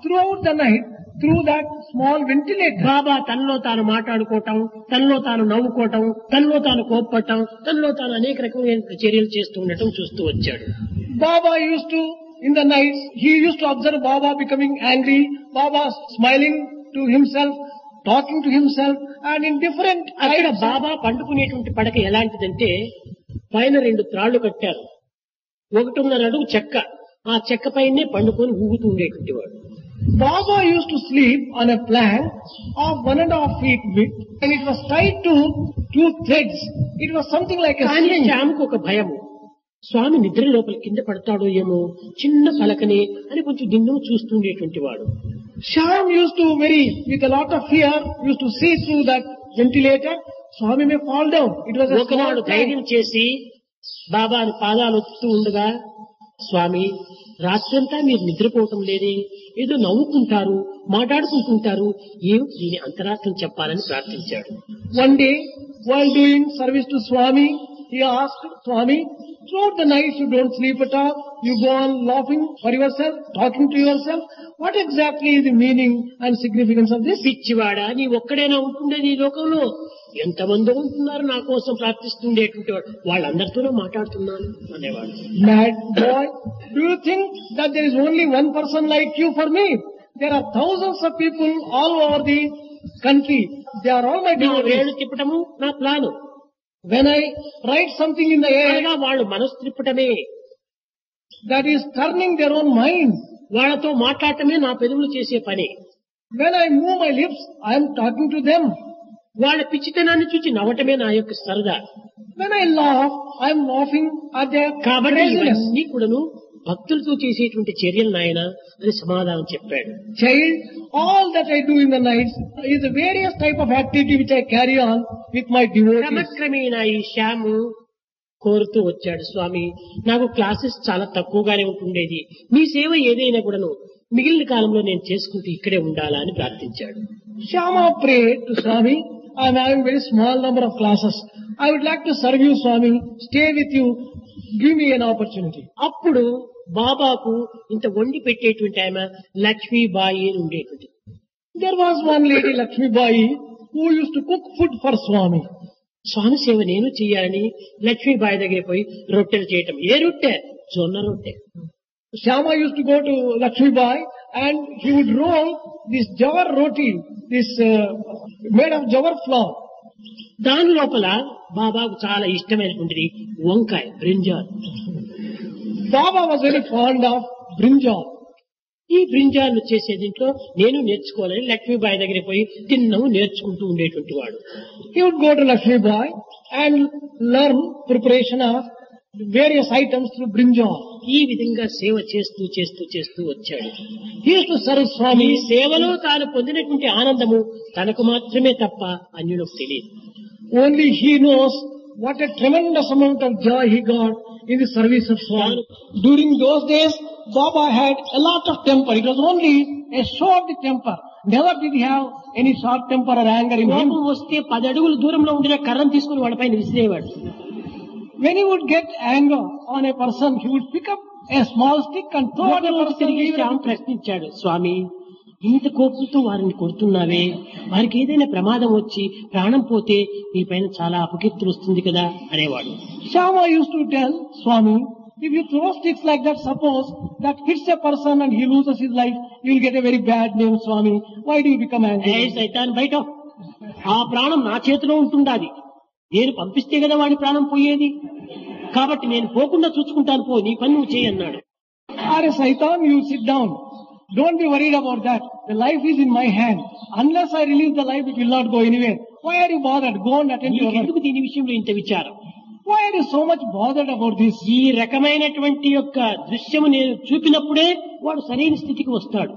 throughout the night through that small ventilator. బాబా తనలో తాను మాట్లాడుకోవటం, తనలో తాను నవ్వుకోవటం, తనలో తాను కోప్పటం, తనలో తాను అనేక రకమైన చర్యలు చేస్తూ ఉండటం చూస్తూ వచ్చాడు. Baba used to, in the nights, he used to observe Baba becoming angry, Baba smiling to himself, talking to himself, and in different అక్కడ types. బాబా పండుకునేటువంటి పడక ఎలాంటిదంటే పైన 2 త్రాళ్లు కట్టారు, 1.5 అడుగు చెక్క, ఆ చెక్క పైనే పండుకొని ఊగుతూ ఉండేటువంటి వాడు. Baba used to sleep on a plank of 1.5 feet width, and it was tied to 2 threads. It was something like a కానీ sling. శ్యామ్కు ఒక భయము, స్వామి నిద్ర లోపల కింద పడతాడో ఏమో, చిన్న పలకనే అని కొంచెం దిన్నం చూస్తూ ఉండేటువంటి వాడు. Shyam used to with a lot of fear, used to see through that ventilator, Swami may fall down. It was a ఒకనాడు small ధైర్యం plank. చేసి బాబాను పాదాలు ఒత్తుతూ ఉండగా, స్వామి రాత్రంతా మీరు నిద్రపోవటం లేదే, ఏదో నవ్వుకుంటారు, మాట్లాడుకుంటుంటారు, ఏమిటి దీని అంతరార్థం చెప్పాలని ప్రార్థించాడు. One day, while doing service to Swami, he asked Swami, throughout the night you don't sleep at all, you go on laughing for yourself, talking to yourself. What exactly is the meaning and significance of this? పిచ్చివాడా, నీ ఒక్కడైనా ఉంటుండేది ఈ లోకంలో, ఎంతమంది ఉంటున్నారు నా కోసం ప్రార్థిస్తుండేటువంటి వాడు, వాళ్ళందరితోనూ మాట్లాడుతున్నాను అనేవాడు. Mad boy, do you think that there is only one person like you for me? There are thousands of people all over the country. They are all my నా devotees. వేలు తిప్పటము నా plan, When I write something in the air, అనగా వాళ్ళు మనసు తిప్పటమే, that is turning their own mind. వాళ్ళతో మాట్లాడటమే నా పెదవులు చేసే పని. When I move my lips, I am talking to them. వాళ్ళ పిచ్చితనాన్ని చూచి నవ్వటమే నా యొక్క సరదా. When I laugh, I am laughing at their కాబట్టి craziness. ఇవన్నీ కూడాను భక్తులతో చేసేటువంటి చర్యలు నాయన అని సమాధానం చెప్పాడు. Child, all that I do in the nights is a various type of activity which I carry on with my devotees. క్రమక్రమేణా ఈ శ్యాము కోరుతూ వచ్చాడు, స్వామి నాకు క్లాసెస్ చాలా తక్కువగానే ఉంటుండేది, మీ సేవ ఏదైనా కూడాను మిగిలిన కాలంలో నేను చేసుకుంటూ ఇక్కడే ఉండాలా అని ప్రార్థించాడు. Shyama prayed to Swami, I am having very small number of classes. I would like to serve you, Swami. Stay with you. Give me an opportunity. అప్పుడు బాబాకు ఇంత వండి పెట్టేటువంటి ఆమె లక్ష్మీబాయి అని ఉండేటువంటి. There was one lady, Lakshmi Bai, who used to cook food for Swami. స్వామి సేవ నేను చెయ్యాలని లక్ష్మీబాయి దగ్గర పోయి రొట్టెలు చేయటం. ఏ రొట్టె? జొన్న రొట్టె. Shyama used to go to Lakshmi Bai and he would roll this jawar roti, this made of jawar flour. దాని లోపల బాబాకు చాలా ఇష్టమైనటువంటిది వంకాయ, brinjal. Baba was very fond of brinjal. ఈ బ్రింజాలు చేసే దీంట్లో నేను నేర్చుకోవాలని లక్ష్మీబాయి దగ్గర పోయి తిన్నము నేర్చుకుంటూ ఉండేటువంటి వాడు. He would go to Lakshmi Bai and learn preparation of various items through brinjal. ఈ విధంగా సేవ చేస్తూ చేస్తూ చేస్తూ వచ్చాడు. He used to serve ఈ Swami. సేవలో తాను పొందినటువంటి ఆనందము తనకు మాత్రమే తప్ప అన్యులకు తెలియదు. Only he knows what a tremendous amount of joy he got in the service of Swami. During those days, Baba had a lot of temper. It was only a show of the temper. Never did he have any short temper or anger in him. కోపం వస్తే 10 అడుగుల దూరంలో ఉండిన కర్రను తీసుకుని వాడిపైన విసిరేవాడు. When he would get anger on a person, he would pick up a small stick and throw at the ఒకరోజు person. తిరిగి శ్యామ్ ప్రశ్నించాడు, స్వామి ఇంత కోపంతో వారిని కొడుతున్నావే, వారికి ఏదైనా ప్రమాదం వచ్చి ప్రాణం పోతే నీ పైన చాలా అపకీర్తులు వస్తుంది కదా అనేవాడు. Shyama used to tell Swami, if you throw sticks like that, suppose that hits a person and he loses his life, you will get a very bad name, Swami. Why do you become A angry? సైతాన్ బయట, ఆ ప్రాణం నా చేతిలో ఉంటుండాది, నేను పంపిస్తే కదా వాడి ప్రాణం పోయేది, కాబట్టి నేను పోకుండా చూసుకుంటాను, పో నీ పని నువ్వు చేయి అన్నాడు. Are Saitan, you sit down. Don't be worried about that. The life is in my hand. Unless I release the life, it will not go anywhere. Why are you bothered? Go and attend your work. నీకెందుకు దీని విషయంలో ఇంత విచారం? Why are you so much bothered about this? ఈ రకమైనటువంటి యొక్క దృశ్యము నేను చూపినప్పుడే వాడు సరైన స్థితికి వస్తాడు.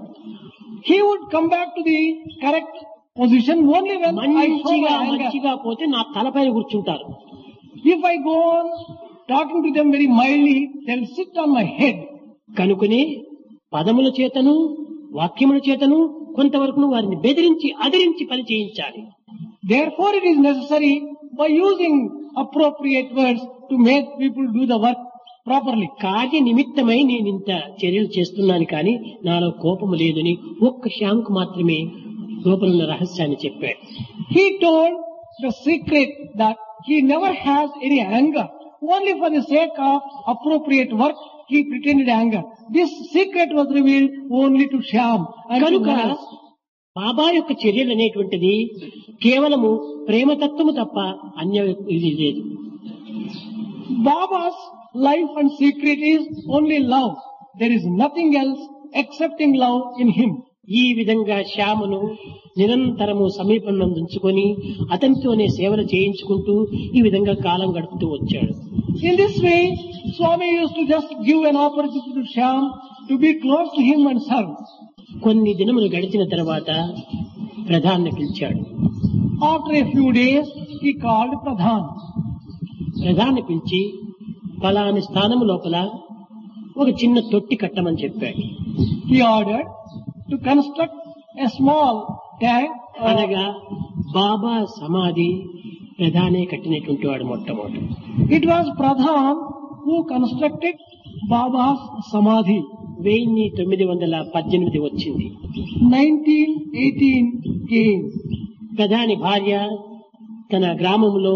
He would come back to the correct position only when I show my anger. మంచిగా పోతే నా తలపైన కూర్చుంటారు. If I go on talking to them very mildly, they'll sit on my head. కనుకనే పదముల చేతను వాక్యముల చేతను కొంతవరకు వారిని బెదిరించి అదిరించి పని చేయించాలి. Therefore, it is necessary by using appropriate words to make people do the work properly. కార్య నిమిత్తమై నేను ఇంత చర్యలు చేస్తున్నాను కానీ నాలో కోపము లేదని ఒక్క శ్యామ్కు మాత్రమే లోపల ఉన్న రహస్యాన్ని చెప్పాడు. He told the secret that he never has any anger. Only for the sake of appropriate work, he pretended anger. This secret was revealed only to Shyam and to కనుక others. బాబా యొక్క చర్యలు అనేటువంటిది కేవలము ప్రేమతత్వము తప్ప అన్య ఇది లేదు. Baba's life and secret is only love. There is nothing else excepting love in him. ఈ విధంగా శ్యామును నిరంతరము సమీపంలో ఉంచుకొని అతనితోనే సేవలు చేయించుకుంటూ ఈ విధంగా కాలం గడుపుతూ వచ్చాడు. In this way, Swami used to just give an opportunity to Shyam to be close to him and serve. కొన్ని దినములు గడిచిన తర్వాత ప్రధాన్ని పిలిచాడు. After a few days, he called Pradhan. ప్రధాన్ని పిలిచి ఫలాని స్థానము లోపల ఒక చిన్న తొట్టి కట్టమని చెప్పాడు. He ordered to construct a small tank. అనగా బాబా సమాధి ప్రధానే కట్టినటువంటి వాడు మొట్టమొదటి. It was Pradhan who constructed Baba's Samadhi. 1918 వచ్చింది. 1918 came. ప్రధాని భార్య తన గ్రామంలో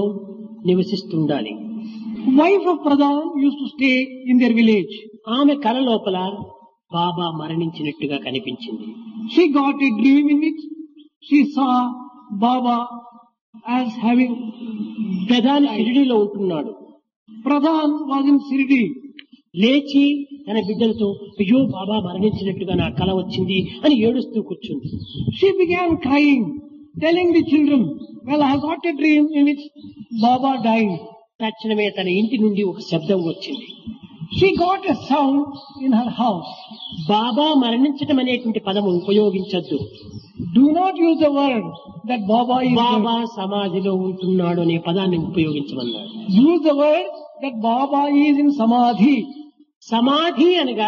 నివసిస్తుండాలి. Wife of Pradhan used to stay in their village. ఆమె కల లోపల బాబా మరణించినట్టుగా కనిపించింది. She got a dream in which she saw Baba as having. ప్రధాని షిరిడీలో ఉంటున్నాడు. Pradhan was in Shirdi. లేచి తన బిడ్డలతో అయ్యో బాబా మరణించినట్టుగా నా కల వచ్చింది అని ఏడుస్తూ కూర్చుంది. She began crying, telling the children, well, I got a dream in which Baba died. తక్షణమే తన ఇంటి నుండి ఒక శబ్దం వచ్చింది. She got a sound in her house. బాబా మరణించటం అనేటువంటి పదము ఉపయోగించద్దు. Do not use the word that Baba is Baba dead. సమాధిలో ఉంటున్నాడు అనే పదాన్ని ఉపయోగించమన్నాడు. Use the word that Baba is in Samadhi. సమాధి అనగా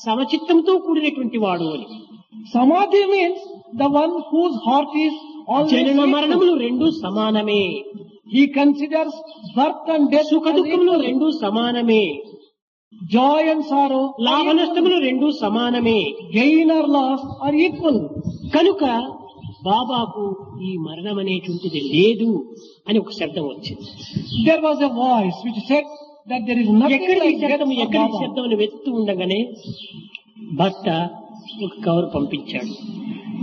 సమచిత్తంతో కూడినటువంటి వాడు అని. Samadhi means the one whose heart is always జనన with. మరణములు రెండు సమానమే. He considers birth and death సుఖ as దుఃఖములు equal. రెండు సమానమే. Joy and sorrow, లాభ నష్టములు రెండు సమానమే. gain or loss are equal. కనుక బాబాకు ఈ మరణం అనేటువంటిది లేదు అని ఒక శబ్దం వచ్చింది. There was a voice which said that there is nothing ఎక్కడికి like death శబ్దం for ఎక్కడికి Baba. శబ్దం అని వెతుకుతూ ఉండగానే భర్త ఒక కవర్ పంపించాడు.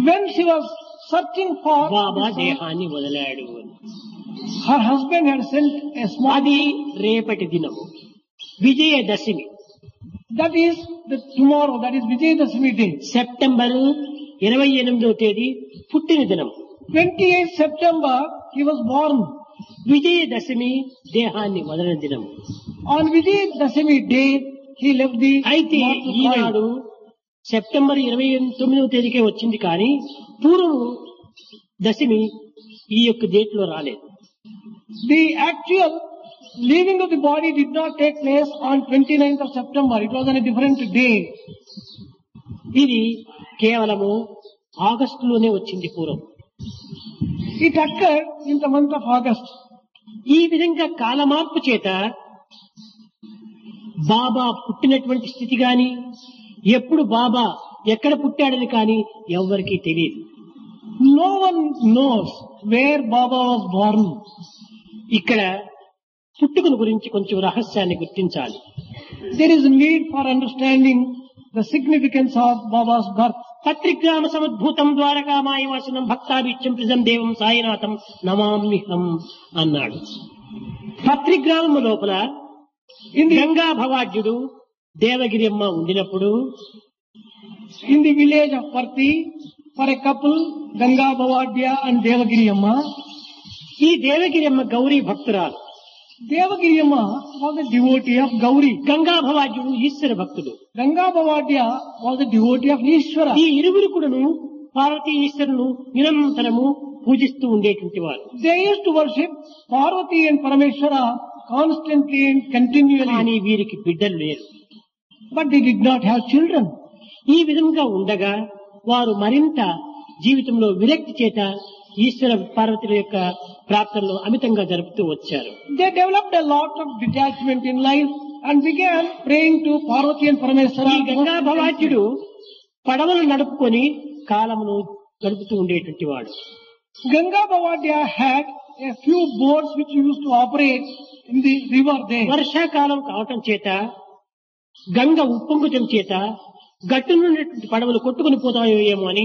When she was searching for Baba the soul, దేహాన్ని వదిలాడు అని. her husband had sent a small. అది రేపటి దినము Vijayadashami. That is the tomorrow. That is Vijayadashami day. September 28వ తేదీ పుట్టిన దినం. 28th September he was born. Vijayadashami దేహాన్ని వదలని దినం. On Vijayadashami day he left the. అయితే mortal ఈనాడు coil. సెప్టెంబర్ 29వ తేదీకే వచ్చింది కానీ పూర్వం దశమి ఈ యొక్క డేట్ లో రాలేదు. The actual leaving of the body did not take place on 29th of September. It was on a different day. ఇది కేవలము ఆగస్టులోనే వచ్చింది పూర్వం. It occurred in the month of August. ఈ విధంగా కాలమార్పు చేత బాబా పుట్టినటువంటి స్థితి గాని ఎప్పుడు బాబా ఎక్కడ పుట్టాడని కానీ ఎవ్వరికీ తెలియదు. No one knows where Baba was born. ఇక్కడ పుట్టుకను గురించి కొంచెం రహస్యాన్ని గుర్తించాలి. There is need for understanding the significance of Baba's birth. పత్రిగ్రామ సముద్భూతం ద్వారకామాయవాసనం భక్తాభిత్యం ప్రజం దేవం సాయినాథం నమామ్యహం అన్నాడు. పత్రిగ్రామము లోపల Ganga భవాఢ్యుడు దేవగిరియమ్మ ఉండినప్పుడు In the village of Parthi, for a couple, Ganga Bhavadya and Devagiri Amma. ఈ దేవగిరియమ్మ గౌరీ భక్తురాలు. Devagiri Amma was a devotee of Gauri. Ganga భవాఢ్యుడు ఈశ్వర భక్తుడు. Ganga Bhavadya was a devotee of Ishvara. ఈ ఇరువురు కూడాను పార్వతీ ఈశ్వరును నిరంతరము పూజిస్తూ ఉండేటువంటి వారు. They used to worship Parvati and Parameshwara constantly and continually. కానీ వీరికి బిడ్డలు లేరు. But they did not have children. ఈ విధంగా ఉండగా వారు మరింత జీవితంలో విరక్తి చేత ఈశ్వర పార్వతుల యొక్క ప్రార్థనలు అమితంగా జరుపుతూ వచ్చారు. They developed a lot of detachment in life and began praying to Parvati and Parameshwara. ఈ గంగా భవాజ్యుడు పడవలు నడుపుకొని కాలమును గడుపుతూ ఉండేటువంటి వాడు. Ganga Bhavadya had a few boats which used to operate in the river there. వర్షాకాలం కావటం చేత గంగ ఉప్పొంగటం చేత గట్టునున్నటువంటి పడవలు కొట్టుకుని పోతాయో ఏమో అని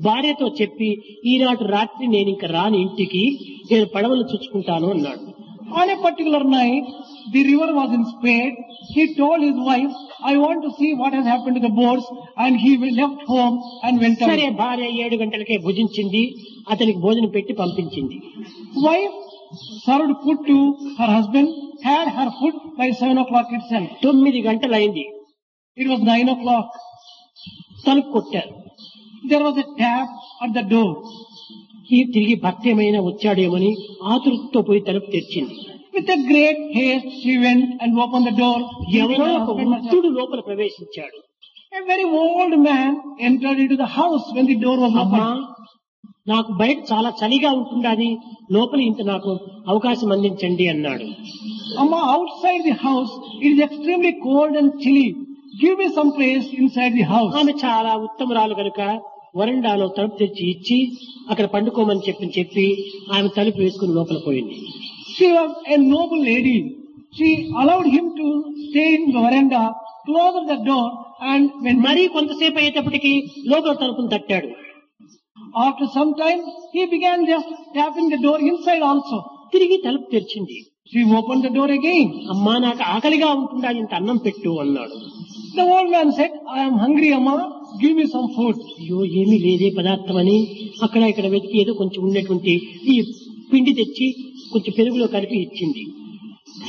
భార్యతో చెప్పి ఈనాటి రాత్రి నేను ఇంకా రాని ఇంటికి, నేను పడవలు చూసుకుంటాను అన్నాడు. On a particular night, the river was in spate. He told his wife, I want to see what has happened to the boats, and he left home and went సరే, out. భార్య 7 గంటలకే భుజించింది, అతనికి భోజనం పెట్టి పంపించింది. Wife served food to her husband, had her food by 7 o'clock itself. 9 గంటలైంది. It was 9 o'clock. తలుపు కొట్టారు. There was a tap at the door. ఈ తిరిగి భర్త ఏమైనా వచ్చాడేమని ఆతృతతో పోయి తలుపు తెరిచింది. With a great haste, she went and opened the door. ఎవరో ఒక వృద్ధుడు లోపల ప్రవేశించాడు. A very old man entered into the house when the door was అమ్మా, opened. నాకు బయట చాలా చలిగా ఉంటుండాది, లోపల ఇంత నాకు అవకాశం అందించండి అన్నాడు. Amma, outside the house, it is extremely cold and chilly. Give me some place inside the house. ఆమె చాలా ఉత్తమరాలు కనుక వరండాలో తలుపు తెచ్చి ఇచ్చి అక్కడ పండుకోమని చెప్పి ఆమె తలుపు వేసుకుని లోపల పోయింది. She was a noble lady. She allowed him to stay in the veranda, closed the door, and when మరీ కొంతసేపు అయ్యేటప్పటికి లోపల తలుపును తట్టాడు. after some time, he began just tapping the door inside also. తిరిగి తలుపు తెరిచింది. She opened the door again. అమ్మా, నాకు ఆకలిగా ఉంటుందా, ఇంత అన్నం పెట్టు అన్నాడు. The old man said, I am hungry, Amma. Give me some food. అయ్యో, ఏమీ లేదే పదార్థం అని అక్కడ ఇక్కడ వెతికి ఏదో కొంచెం ఉన్నటువంటి ఈ పిండి తెచ్చి కొంచెం పెరుగులో కలిపి ఇచ్చింది.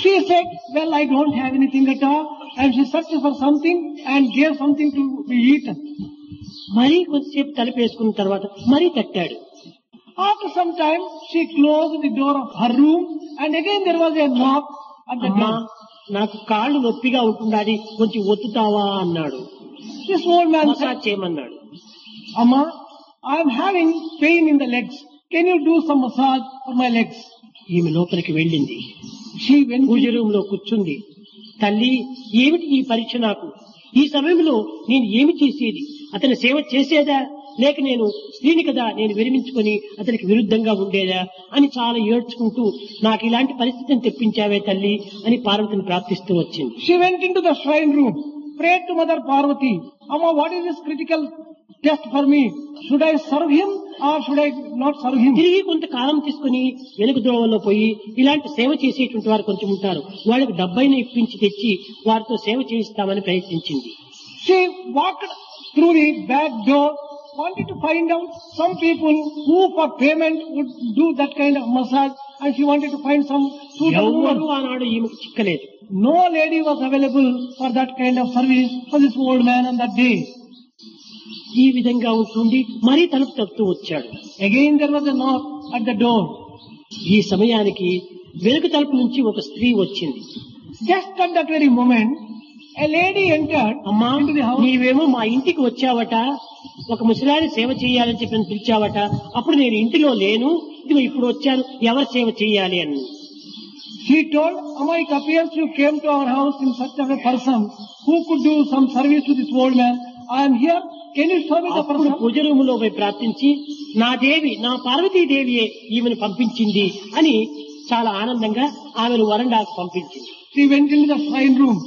She said, well, I don't have anything at all. And she searched for something and gave something to be eaten. మరీ కొంతసేపు తలుపు వేసుకున్న తర్వాత మరీ తట్టాడు. After some time, she closed the door of her room and again there was a knock at the అమ్మా, door. నాకు కాళ్ళు నొప్పిగా ఉంటుండాది, కొంచెం ఒత్తుతావా అన్నాడు. This old man said, massage చేయమన్నాడు. Amma, I am having pain in the legs. Can you do some massage for my legs? ఈమె లోపలికి వెళ్ళింది. She went pooja in. Room లో కూర్చుంది. తల్లి, ఏమిటి ఈ పరీక్ష నాకు? ఈ సమయంలో నేను ఏమి చేసేది? అతని సేవ చేసేదా, లేక నేను స్త్రీని కదా, నేను విరమించుకొని అతనికి విరుద్ధంగా ఉండేదా అని చాలా ఏడ్చుకుంటూ నాకు ఇలాంటి పరిస్థితిని తెప్పించావే తల్లి అని పార్వతిని ప్రార్థిస్తూ వచ్చింది. She went into the shrine room, prayed to Mother Parvati. Amma, what is this critical test for me? Should I serve him or should I not serve him? తిరిగి కొంతకాలం తీసుకుని వెనుక ద్రోవల్లో పోయి ఇలాంటి సేవ చేసేటువంటి వారు కొంచెం ఉంటారు, వాళ్ళకి డబ్బైన ఇప్పించి తెచ్చి వారితో సేవ చేయిస్తామని ప్రయత్నించింది. She walked through the back door, wanted to find out some people who for payment would do that kind of massage, and she wanted to find some suitable ఎవరు woman. ఆనాడు ఈమెకు చిక్కలేదు. No lady was available for that kind of service for this old man on that day. ఈ విధంగా ఉంటుండి మరీ తలుపు తప్పుతూ వచ్చాడు. Again there was a knock at the door. ఈ సమయానికి వెనుక తలుపు నుంచి ఒక స్త్రీ వచ్చింది. Just at that very moment, a lady entered అమ్మా, into the house. నీవేమో మా ఇంటికి వచ్చావట, ఒక ముసలాని సేవ చేయాలని చెప్పి నన్ను పిలిచావట. అప్పుడు నేను ఇంటిలో లేను, ఇదిగో ఇప్పుడు వచ్చాను, ఎవరు సేవ చేయాలి అని. She told, Amma, it appears you came to our house in such of a person who could do some service to this old man. I am here. Can you show me the అప్పుడు person? పూజ రూములో పోయి ప్రార్థించి, నా దేవి, నా పార్వతీదేవియే ఈమెను పంపించింది అని చాలా ఆనందంగా ఆమెను వరండాకు పంపించింది. She went into the shrine room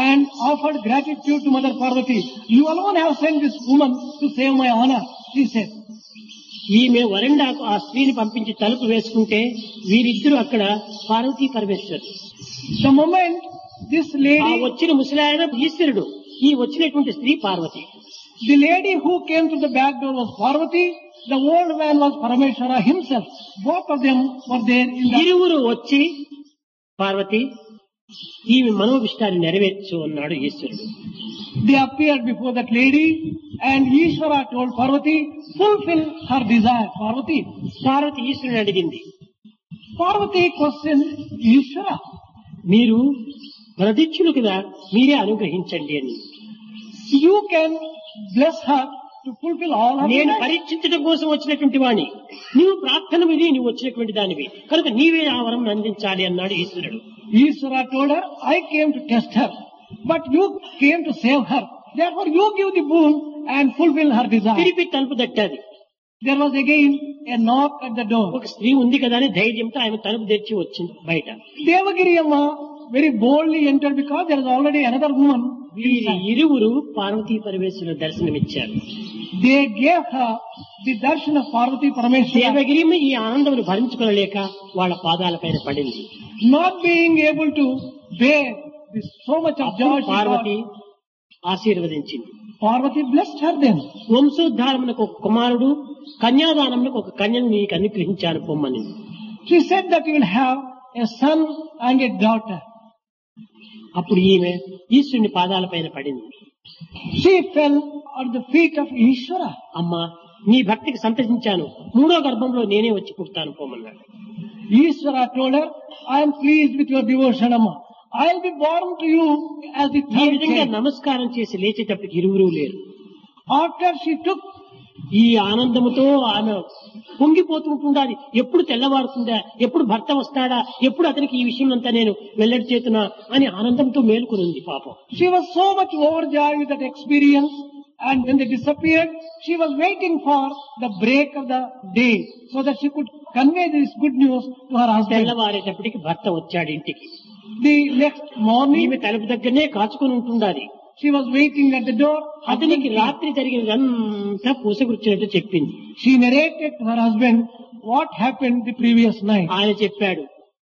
and offered gratitude to Mother Parvati. You alone have sent this woman to save my honor, she said. ఈమె వరండాకు ఆ స్త్రీని పంపించి తలుపు వేసుకుంటే వీరిద్దరూ అక్కడ Parvati Parameshwara. The moment this ఆ lady, వచ్చిన ముసలాయన ఈశ్వరుడు, ఈ వచ్చినటువంటి స్త్రీ Parvati. the lady who came to the back door was Parvati, the old man was Parameshwara himself. Both of them were there in the... ఇరువురు వచ్చి, పార్వతి, ఈమె మనోభిష్టాన్ని నెరవేర్చు అన్నాడు ఈశ్వరుడు. They appeared before that lady and Ishvara told Parvati, fulfill her desire, Parvati. Parvati ఈశ్వరుని అడిగింది, Parvati questioned Ishvara. మీరు వరదిచ్చులు కదా, మీరే అనుగ్రహించండి అని. You can bless her to fulfill all her నేను desires. పరీక్షించడం కోసం వచ్చినటువంటి వాణ్ణి, నీవు ప్రార్థన విధి నువ్వు వచ్చినటువంటి దానివి కనుక నీవే ఆ వరం అందించాలి అన్నాడు ఈశ్వరుడు. Ishvara told her, I came to test her, but you came to save her. Therefore you give the boon and fulfill her desire. తిరిపి తలుపు తట్టాది. There was again a knock at the door. ఒక స్త్రీ ఉంది కదా అని ధైర్యంతో ఆమె తలుపు తెరిచి వచ్చింది బయట. Devagiri Amma very boldly entered because there is already another woman. వీరి ఇరువురు పార్వతీ పరమేశ్వరుల దర్శనమిచ్చారు. They gave her the darshan of Parvati Parameshwara. Devagiri ఈ ఆనందమును భరించుకోలేక వాళ్ళ పాదాల పైన పడింది. Not being able to bear this so much of joy, she Parvati got. ఆశీర్వదించింది. Parvati blessed her then. వంశోద్ధారమునకు ఒక కుమారుడు, కన్యాదానమునకు ఒక కన్యను నీకు అనుగ్రహించాను పొమ్మని. She said that you will have a son and a daughter. అప్పుడు ఈమె ఈశ్వరుని పాదాల పైన పడింది. She fell at the feet of Ishvara. అమ్మా నీ భక్తికి సంతసించాను, మూడో గర్భంలో నేనే వచ్చి పుడతాను పోమన్నాడు. Ishvara told her, I am pleased with your devotion, Amma. I will be born to you as the ఈ third విధంగా child. నమస్కారం చేసి లేచేటప్పటికి ఇరువురు లేరు. After she took, ఈ ఆనందముతో ఆమె పొంగిపోతుంటుండాలి. ఎప్పుడు తెల్లవారుతుందా, ఎప్పుడు భర్త వస్తాడా, ఎప్పుడు అతనికి ఈ విషయం అంతా నేను వెల్లడి చేతున్నా అని ఆనందంతో మేలుకునింది పాపం. she was so much overjoyed with that experience, and when they disappeared, she was waiting for the break of the day so that she could convey this good news to her husband. తెల్లవారేటప్పటికి భర్త వచ్చాడు ఇంటికి. The next morning, ఈమె తలుపు దగ్గరనే కాచుకొని ఉంటుండాలి. she was waiting at the door. అతనికి రాత్రి జరిగినదంతా పూసగుచ్చినట్టు చెప్పింది. She narrated to her husband what happened the previous night. ఆయన చెప్పాడు,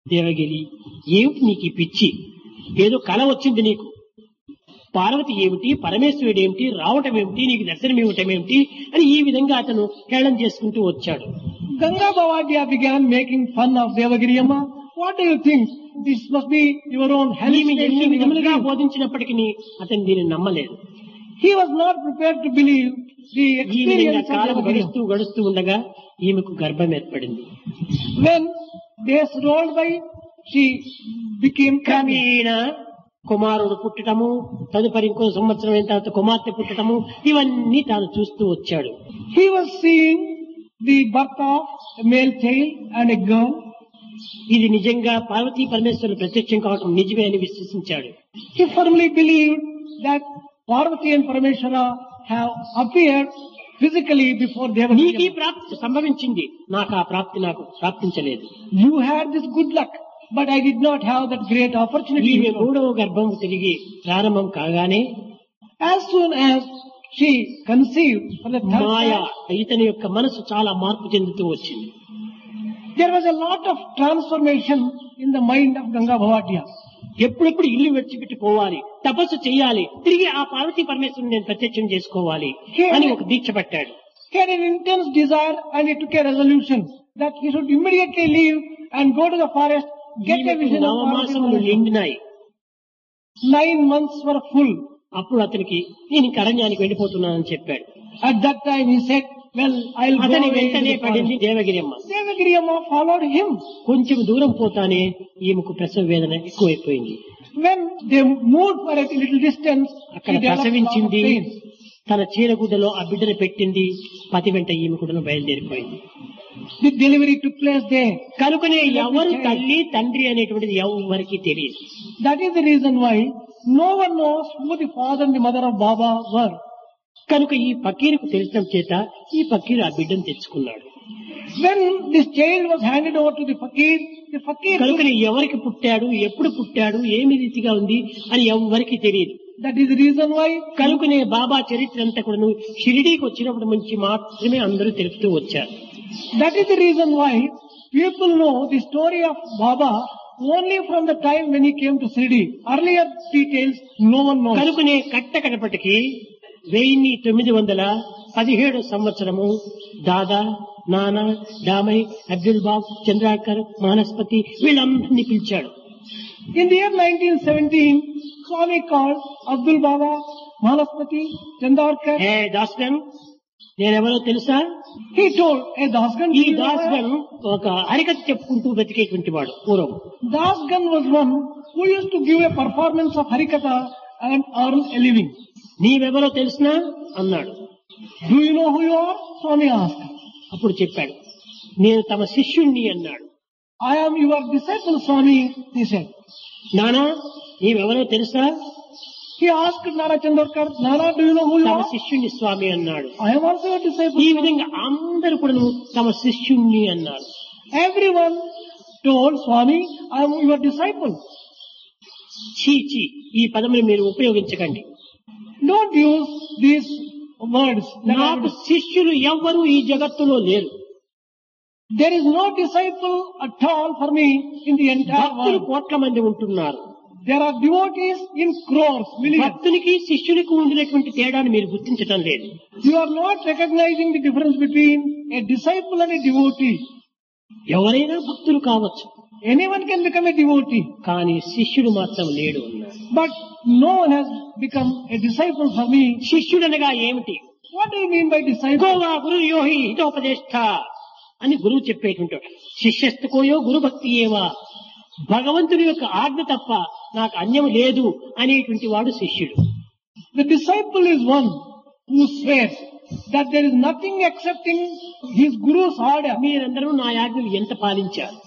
దేవగిరి ఏమిటి నీకు ఈ పిచ్చి, ఏదో కల వచ్చింది నీకు. పార్వతి ఏమిటి, పరమేశ్వరుడు ఏమిటి, రావటం ఏమిటి, నీకు దర్శనం ఇవ్వటం ఏమిటి అని ఈ విధంగా అతను హేళన చేసుకుంటూ వచ్చాడు. Ganga Bhavadya began making fun of Devagiri Amma. What do you think? This must be your own ఈమె ఎన్ని hallucination. విధములుగా బోధించినప్పటికీ అతను దీన్ని నమ్మలేదు. He was not prepared to believe the ఈ విధంగా experience of కాలం Devagiri. గడుస్తూ ఉండగా ఈమెకు గర్భం ఏర్పడింది. When days rolled by, she became pregnant. క్రమేణ కుమారుడు పుట్టటము, తదుపరి ఇంకో సంవత్సరం అయిన తర్వాత కుమార్తె పుట్టటము, ఇవన్నీ తాను చూస్తూ వచ్చాడు. He was seeing the birth of a male child and a girl. ఇది నిజంగా పార్వతీ పరమేశ్వరులు ప్రత్యక్షం కావటం నిజమే అని విశ్వసించాడు. He firmly believed that Parvati and Parameshwara have appeared physically before నీకు ఈ Devagiri. ప్రాప్తి సంభవించింది, నాకు ఆ ప్రాప్తి నాకు ప్రాప్తించలేదు. You had this good luck, but I did not have that great opportunity. ఈమె మూడవ గర్భం తిరిగి ప్రారంభం కాగానే As soon as she conceived for the third Maya time, ఇతని యొక్క మనసు చాలా మార్పు చెందుతూ వచ్చింది. there was a lot of transformation in the mind of Ganga Bhavadya. ఎప్పుడెప్పుడు ఇల్లు విడిచిపెట్టి పోవాలి, తపస్సు చేయాలి, తిరిగి ఆ పార్వతీ పరమేశ్వరుని నేను ప్రత్యక్షం చేసుకోవాలి అని ఒక దీక్ష పట్టాడు. He had an intense desire and he took a resolution that he should immediately leave and go to the forest, get a ఈమెకు vision of Parvati నవమాసములు Parmeshwara. నిండినాయి. 9 months were full. అప్పుడు అతనికి నేను ఇంక అరణ్యానికి వెళ్ళిపోతున్నానని చెప్పాడు. At that time he said, well, I'll go అతని away to వెంటనే the పడింది forest. దేవగిరి అమ్మ. Devagiri Amma followed him. కొంచెం దూరం పోతానే ఈమెకు ప్రసవ వేదన ఎక్కువైపోయింది. When they moved for a little distance, అక్కడ she developed a lot of ప్రసవించింది, pain. తన చీరగుడ్డలో ఆ బిడ్డను పెట్టింది, పతి వెంట ఈమె కూడా బయలుదేరిపోయింది. The delivery took place there. కనుకనే ఎవరు తల్లి తండ్రి అనేటువంటిది ఎవరికి తెలియదు. That is the reason why no one knows who the father and the mother of Baba were. కనుక ఈ ఫకీరుకు తెలియడం చేత ఈ ఫకీరు ఆ బిడ్డను తెచ్చుకున్నాడు. When this child was handed over to the fakir took. కనుకనే ఎవరికి పుట్టాడు, ఎప్పుడు పుట్టాడు, ఏమి రీతిగా ఉంది అని ఎవరికి తెలియదు. That is the reason why కనుకనే బాబా చరిత్ర అంతా కూడా షిరిడీకి వచ్చినప్పుడు నుంచి మాత్రమే అందరూ తెలుపుతూ వచ్చారు. That is the reason why people know the story of Baba only from the time when he came to Shirdi. Earlier details no one knows. కనుకనే కట్టకడపటికి 1917 సంవత్సరము దాదా, నానా, దామై, అబ్దుల్ బాబ్, చంద్రాకర్, మానస్పతి వీళ్ళందరినీ పిలిచాడు. In the year 1917, Swami called Abdul Baba, Manaspati, Chandarkar. హే దాస్గన్, నేనెవరో తెలుసా? He told, hey Dasgan, ఈ దాస్గన్ ఒక హరికథ చెప్పుకుంటూ బతికేటువంటి వాడు పూర్వం. Dasgan was one who used to give a performance of Harikatha and earn a living. నీవెవరో తెలుసునా అన్నాడు. Do you know who you are? Swami asked. అప్పుడు చెప్పాడు, నేను తమ శిష్యుణ్ణి అన్నాడు. I am your disciple, Swami, he said. నానా నీవెవరో తెలుసా? He asked Nana Chandorkar, Nana, do you know who you తమ are? శిష్యుణ్ణి స్వామి అన్నాడు. I am also your disciple. ఈ విధంగా అందరూ కూడా తమ శిష్యుణ్ణి అన్నారు. Everyone told Swami, I am your disciple. చీచి ఈ పదముని మీరు ఉపయోగించకండి. Don't use these words. నాకు శిష్యులు ఎవ్వరూ ఈ జగత్తులో లేరు. There is no disciple at all for me in the entire భక్తులు world. కోట్ల మంది ఉంటున్నారు. There are devotees in crores, millions. భక్తునికి శిష్యునికి ఉండినటువంటి తేడాను మీరు గుర్తించడం లేదు. You are not recognizing the difference between a disciple and a devotee. ఎవరైనా భక్తులు కావచ్చు, Anyone can become a devotee, కానీ శిష్యుడు మాత్రం లేడు అన్నారు. but no one has become a disciple for me. శిష్యుడనగా ఏమిటి? What do you mean by disciple? Goa గురు యోహి హితోపదేష్ట అని గురువు చెప్పేటువంటి శిష్యస్తుకోయో గురు భక్తి ఏవా, భగవంతుని యొక్క ఆజ్ఞ తప్ప నాకు అన్యం లేదు అనేటువంటి వాడు శిష్యుడు. The disciple is one who says that there is nothing excepting his guru's order. మీరందరూ నా ఆజ్ఞలు ఎంత పాలించారు?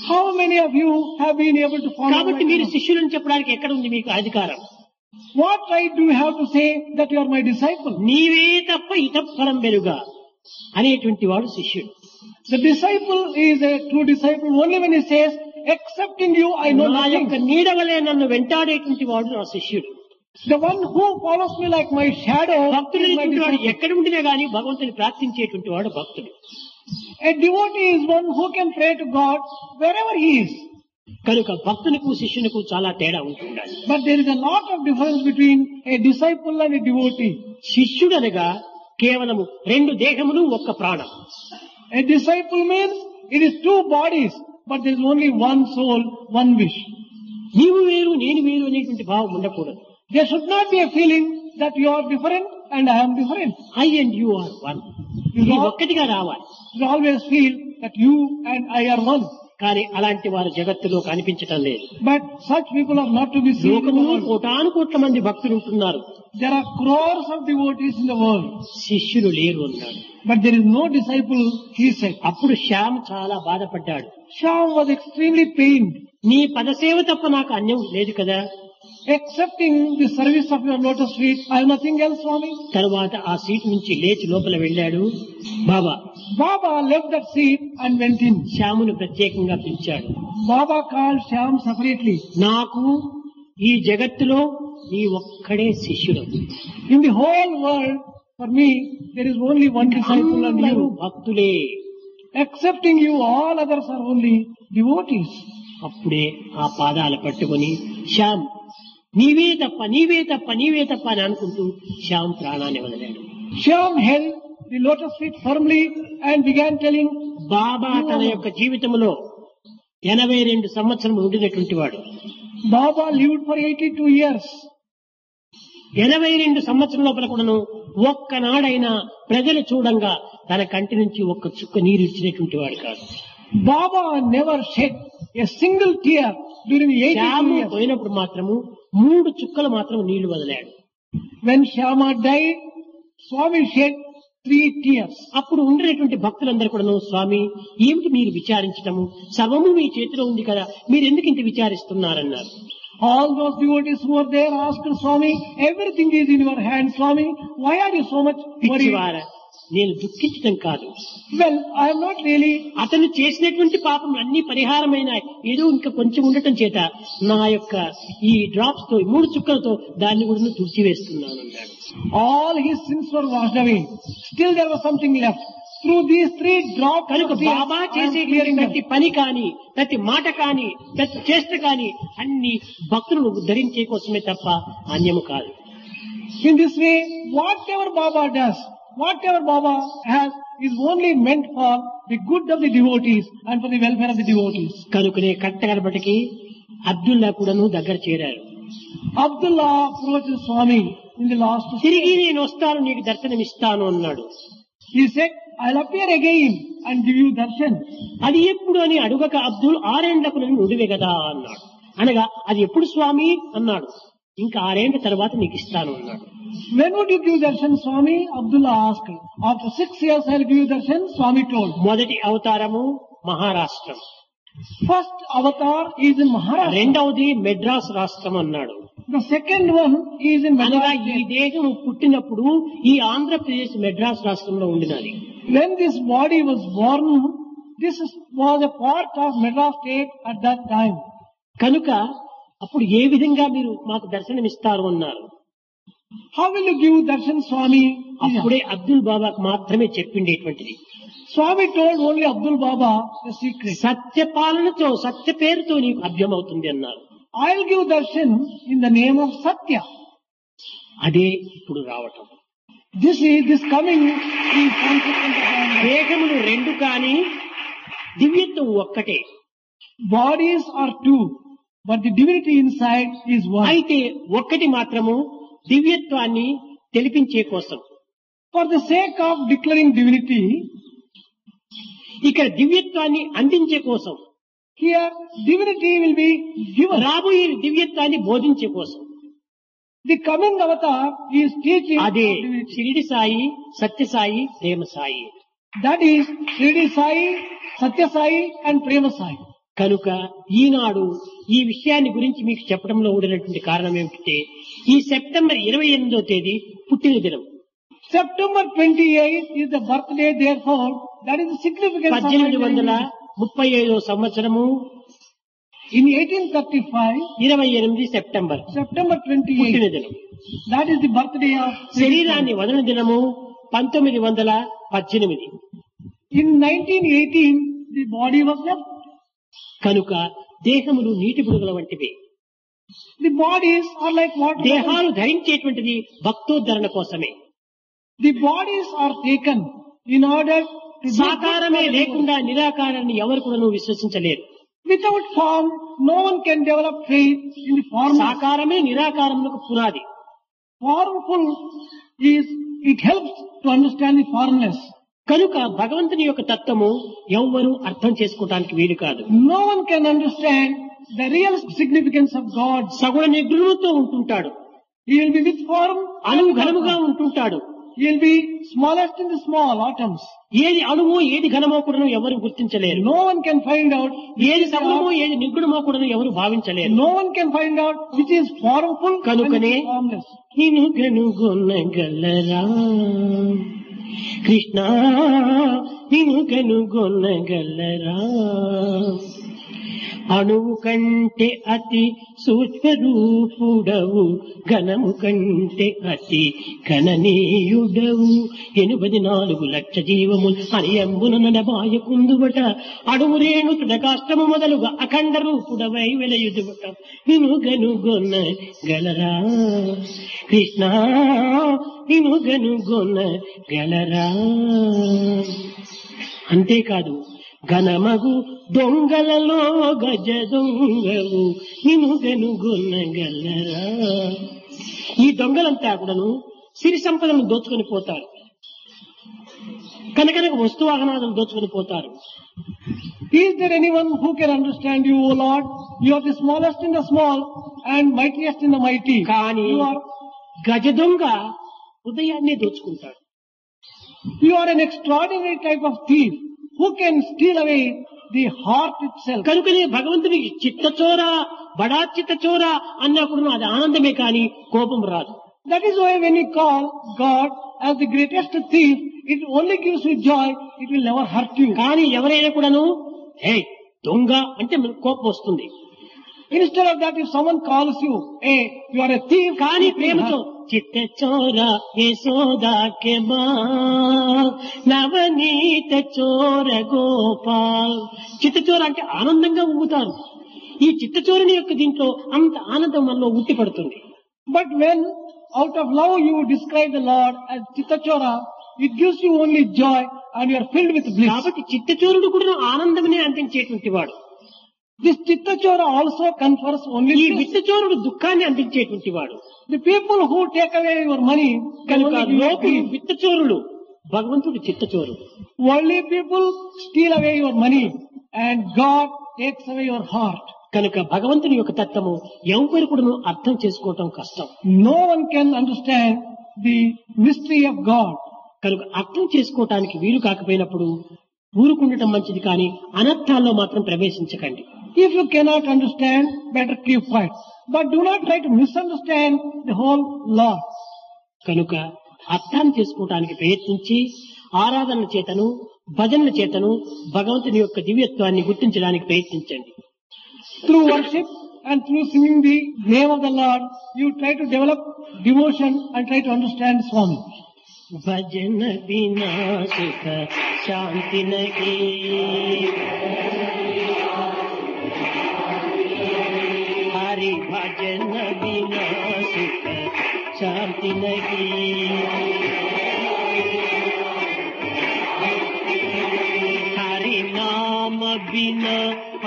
How many of you have been able to follow కాబట్టి my మీరు command? శిష్యులని చెప్పడానికి ఎక్కడ ఉంది మీకు అధికారం? What right do you have to say that you are my disciple? నీవే తప్ప ఇతఫలం వెలుగా అనేటువంటి వాడు శిష్యుడు. The disciple is a true disciple only when he says, excepting you, I know నా యొక్క nothing. నీడవలే నన్ను వెంటాడేటువంటి వాడు నా శిష్యుడు. The one who follows me like my shadow భక్తుడు is my వాడు disciple. ఎక్కడ ఉండినా గానీ భగవంతుని ప్రార్థించేటువంటి వాడు భక్తుడు. A devotee is one who can pray to God wherever he is. కనుక భక్తునికి శిష్యునికి చాలా తేడా ఉంటుండాలి. But there is a lot of difference between a disciple and a devotee. శిష్యుడు అనగా కేవలము రెండు దేహములు ఒక్క ప్రాణం. A disciple means it is two bodies, but there is only one soul, one wish. నీవు వేరు నేను వేరు అనేటువంటి భావం ఉండకూడదు. There should not be a feeling that you are different and I am different. I and you are one. ఇది ఒక్కటిగా రావాలి. You always feel that you and I are one. కానీ అలాంటి వారు జగత్తులో కనిపించటం లేదు. But such people are not to be seen in the లోకములో world. కోటాను కోట్ల మంది భక్తులు ఉంటున్నారు, There are crores of devotees in the world, శిష్యులు లేరు అన్నాడు. but there is no disciple, he said. అప్పుడు శ్యామ్ చాలా బాధపడ్డాడు. Shyam was extremely pained. నీ పదసేవ తప్ప నాకు అన్యం లేదు కదా. Accepting the service of your lotus feet, I have nothing else, Swami. తర్వాత ఆ సీట్ నుంచి లేచి లోపల వెళ్ళాడు. బాబా Baba left that seat and went in. శ్యామును ప్రత్యేకంగా పిలిచాడు. Baba called Shyam separately. నాకు ఈ జగత్తులో నీ ఒక్కడే శిష్యుడు. In the whole world, for me, there is only one disciple and అందరూ you. భక్తులే. Accepting you, all others are only devotees. అప్పుడే ఆ పాదాలు పట్టుకొని శ్యామ్ నీవే తప్ప నీవే తప్ప నీవే తప్ప అని అనుకుంటూ శ్యామ్ ప్రాణాన్ని వదిలాడు. Shyam held the lotus feet firmly and began telling, బాబా తన యొక్క జీవితంలో 82 సంవత్సరములు ఉండినటువంటి వాడు. Baba lived for 82 years. 82 సంవత్సరం లోపల కూడాను ఒక్కనాడైనా ప్రజలు చూడంగా తన కంటి నుంచి ఒక్క చుక్క నీరు ఇచ్చినటువంటి వాడు కాదు. Baba never shed a single tear during 82 Shyam years. పోయినప్పుడు మాత్రము 3 చుక్కలు మాత్రం నీళ్లు వదిలాడు. When Shyama died, Swami shed 3 tears. అప్పుడు ఉండినటువంటి భక్తులందరూ కూడాను స్వామి ఏమిటి మీరు విచారించటము, సర్వము మీ చేతిలో ఉంది కదా, మీరు ఎందుకు ఇంత విచారిస్తున్నారన్నారు. All those devotees who were there asked Swami, everything is in your hand, Swami. Why are you so much worried? పిచ్చివారా, నేను దుఃఖించటం కాదు. Well, I am not really. అతను చేసినటువంటి పాపం అన్ని పరిహారమైన ఏదో ఇంకా కొంచెం ఉండటం చేత నా యొక్క ఈ డ్రాప్స్ తో 3 చుక్కలతో దాన్ని కూడా తుడిచివేస్తున్నాను అన్నాడు. All his sins were washed away. Still there was something left. Through these 3 drops కనుక of tears, Baba I am చేసేటువంటి clearing them. ప్రతి పని కాని ప్రతి మాట కాని ప్రతి చేష్ట కాని అన్ని భక్తులను ఉద్ధరించే కోసమే తప్ప అన్యము కాదు. In this way, whatever Baba does, whatever Baba has, is only meant for the good of the devotees and for the welfare of the devotees. కనుకనే కట్టగడపటికి అబ్దుల్లా కూడాను దగ్గర చేరారు. Abdullah approached Swami in the last తిరిగి stage. నేను వస్తాను నీకు దర్శనమిస్తాను అన్నాడు. He said, I'll appear again and give you darshan. అది ఎప్పుడు అని అడుగక అబ్దుల్ 6 ఏండ్లకు నుడివే కదా అన్నాడు. అనగా అది ఎప్పుడు స్వామి అన్నాడు. ఇంకా 6 ఏండ్ల తర్వాత నీకు ఇస్తాను అన్నాడు. When would you give darshan, Swami? Abdullah asked. After 6 years I'll give you darshan, Swami told. మొదటి అవతారము మహారాష్ట్రం, First avatar is in Maharashtra. రెండవది మెడ్రాస్ రాష్ట్రం అన్నాడు. The second one is in అనగా Madras. ఈ దేహం పుట్టినప్పుడు ఈ ఆంధ్రప్రదేశ్ మెడ్రాస్ రాష్ట్రంలో ఉండినది. When this body was born, this was a part of Madras state at that time. కనుక అప్పుడు ఏ విధంగా మీరు మాకు దర్శనమిస్తారు అన్నారు. How will you give darshan, Swami? అప్పుడే అబ్దుల్ బాబాకు మాత్రమే చెప్పిండేటువంటిది. Swami told only Abdul Baba the secret. సత్యపాలనతో సత్య పేరుతో నీకు అభ్యమవుతుంది అన్నారు. I'll give darshan in the name of Satya. అదే ఇప్పుడు రావటం. This coming is consequent upon దేహములు రెండు కానీ దివ్యత్వం ఒక్కటే. bodies are two, but the divinity inside is one. అయితే ఒక్కటి మాత్రము దివ్యత్వాన్ని తెలిపించే కోసం. For the sake of declaring divinity, ఇక్కడ దివ్యత్వాన్ని అందించే కోసం, here divinity will be given. రాబోయే దివ్యత్వాన్ని బోధించే కోసం. The coming avatar is teaching అదే of divinity. Shirdi Sai, Satya Sai, Prema Sai. That is Shirdi Sai, Satya Sai and Prema Sai. కనుక ఈనాడు ఈ విషయాన్ని గురించి మీకు చెప్పడంలో ఉండినటువంటి కారణం ఏమిటంటే ఈ సెప్టెంబర్ 28వ తేదీ పుట్టిన దినం. September 28th is the birthday, therefore that is the significance of my divinity. 1835వ సంవత్సరము In 1835, 28 సెప్టెంబర్ September పుట్టిన 28th, దినం. that is the birthday of శరీరాన్ని వదన దినము 1918. In 1918, the body was left. కనుక దేహములు నీటి బుడగల వంటివి. The bodies are like water. దేహాలు ధరించేటువంటిది భక్తోద్ధరణ కోసమే. The bodies are taken in order to do సాకారమే good. లేకుండా నిరాకారాన్ని ఎవరు కూడా విశ్వసించలేరు. Without form, no one can develop faith in the form. సాకారమే నిరాకారములకు పునాది. Formful is, it helps to understand the formless. కనుక భగవంతుని యొక్క తత్వము ఎవ్వరూ అర్థం చేసుకోవడానికి వీలు కాదు. No one can understand the real significance of God. సగుణ నిర్గుణంతో ఉంటుంటాడు, He will be with form, అణువు ఘనముగా ఉంటుంటాడు. He will be smallest in the small atoms. ఏది అణువో ఏది ఘనమో కూడా ఎవరు గుర్తించలేరు. No one can find out ఏది సగుణమో ఏది నిర్గుణమో కూడా ఎవరు భావించలేరు. No one can find out which is formful and which కనుకనే is formless. నిన్ను కనుగొనగలరా కృష్ణ, నిన్ను కనుగొనగలరా, అణువు కంటే అతి సూక్ష్మరూపుడవు, ఘనము కంటే అతి గణనీయుడవు, 84 లక్ష జీవములు అనియంబున నడబాయ కుందుబట, అడుగు రేణు తుడకాష్టము మొదలుగా అఖండ రూపుడవై వెలయుదుబట, నిన్ను కనుగొనగలరా కృష్ణ, నిన్ను కనుగొనగలరా. అంతేకాదు ఘనమగు దొంగలలో గజ దొంగవు, నిన్ను కనుగొనగలరా. ఈ దొంగలంతా కూడాను సిరి సంపదలను దోచుకొని పోతారు, కనుక వస్తు వాహనాలను దోచుకొని పోతారు. Is there anyone who can understand you, O Lord? You are the smallest in the small and mightiest in the mighty. కానీ గజ దొంగ హృదయాన్ని దోచుకుంటాడు. You are an extraordinary type of thief who can steal away the heart itself. కనుకనే భగవంతునికి చిత్తచోర, బడా చిత్తచోర అన్నప్పుడు అది ఆనందమే కానీ కోపం రాదు. That is why when you call God as the greatest thief, it only gives you joy, it will never hurt you. కానీ ఎవరైనా కూడాను హే దొంగ అంటే మనకు కోపం వస్తుంది. Instead of that, if someone calls you, hey, you are a thief, కానీ it will ప్రేమతో hurt. చిత్తచోర యశోదాకే మా నవనీత చోర గోపాల్. చిత్తచోర అంటే ఆనందంగా ఊగుతారు. ఈ చిత్తచోరుని యొక్క దీంట్లో అంత ఆనందం మనలో ఉట్టి పడుతుంది. But when out of love you describe the Lord as Chittachora, it gives you only joy and you are filled with bliss. కాబట్టి చిత్తచోరుడు కూడా ఆనందమనే అందించేటువంటి వాడు. This Chittachora also confers only ఈ bliss. విత్తచోరుడు దుఃఖాన్ని అందించేటువంటి వాడు. The people who take away your money can కనుక only give you లోకులు grief. విత్తచోరుడు, భగవంతుడు చిత్తచోరుడు. Worldly people steal away your money and God takes away your heart. కనుక భగవంతుని యొక్క తత్వము ఎవరు కూడా అర్థం చేసుకోవటం కష్టం. No one can understand the mystery of God. కనుక అర్థం చేసుకోవటానికి వీలు కాకపోయినప్పుడు ఊరుకుండటం మంచిది, కానీ అనర్థాల్లో మాత్రం ప్రవేశించకండి. If you cannot understand, better keep quiet. But do not try to misunderstand the whole law. కనుక అర్థాన్ని చేసుకోవటానికి ప్రయత్నించి ఆరాధనల చేతను భజనల చేతను భగవంతుని యొక్క దివ్యత్వాన్ని గుర్తించడానికి ప్రయత్నించండి. Through worship and through singing the name of the Lord, you try to develop devotion and try to understand Swami. భజన బినా సుఖ శాంతి నహీ, హరి భజన బినా సుఖ శాంతి నహీ, హరి నామ బినా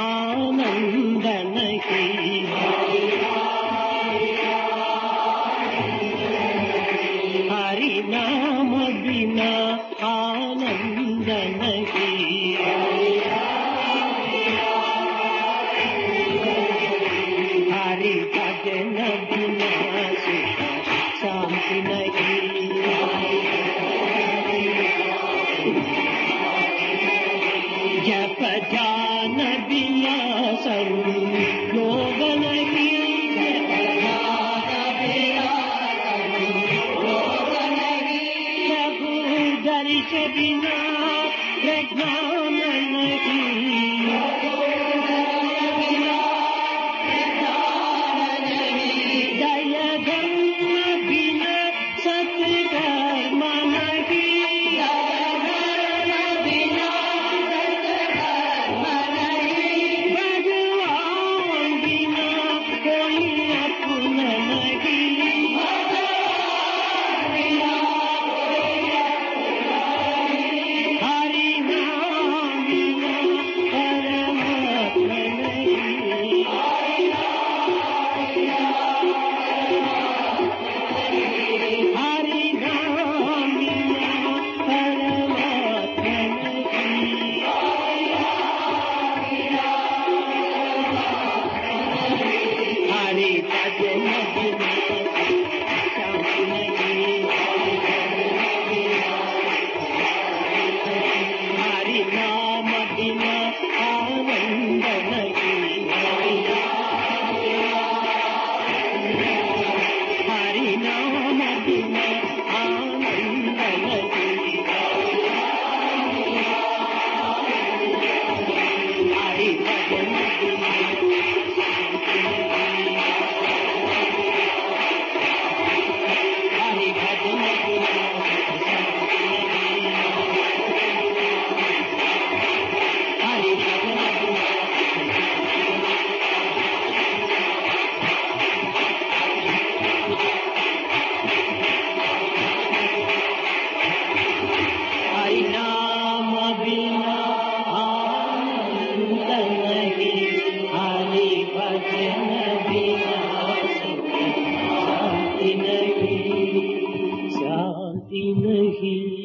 ఆనంద నహీ, హరి నామ బినా ఆనంద నహీ, హరి భజన బినా సుఖ శాంతి నహీ, జప ధ్యాన బినా సంయోగ నహీ, दर्श बिना प्रज्ञान नहीं, दया धर्म बिना सत्कर्म नहीं, भगवान बिना कोई अपना नहीं, हरि नाम बिना परमात्मा नहीं, हरि नाम बिना परमात्मा नहीं, हरि भजन बिना शांति नहीं, हरि नाम बिना आनंद नहीं, हरि नाम बिना आनंद नहीं, हरि भजन बिना शांति नहीं, हरि भजन बिना शांति नहीं, हरि भजन बिना हरि नाम बिना आनंद नहीं, हरि भजन बिना सुख शांति नहीं, शांति नहीं.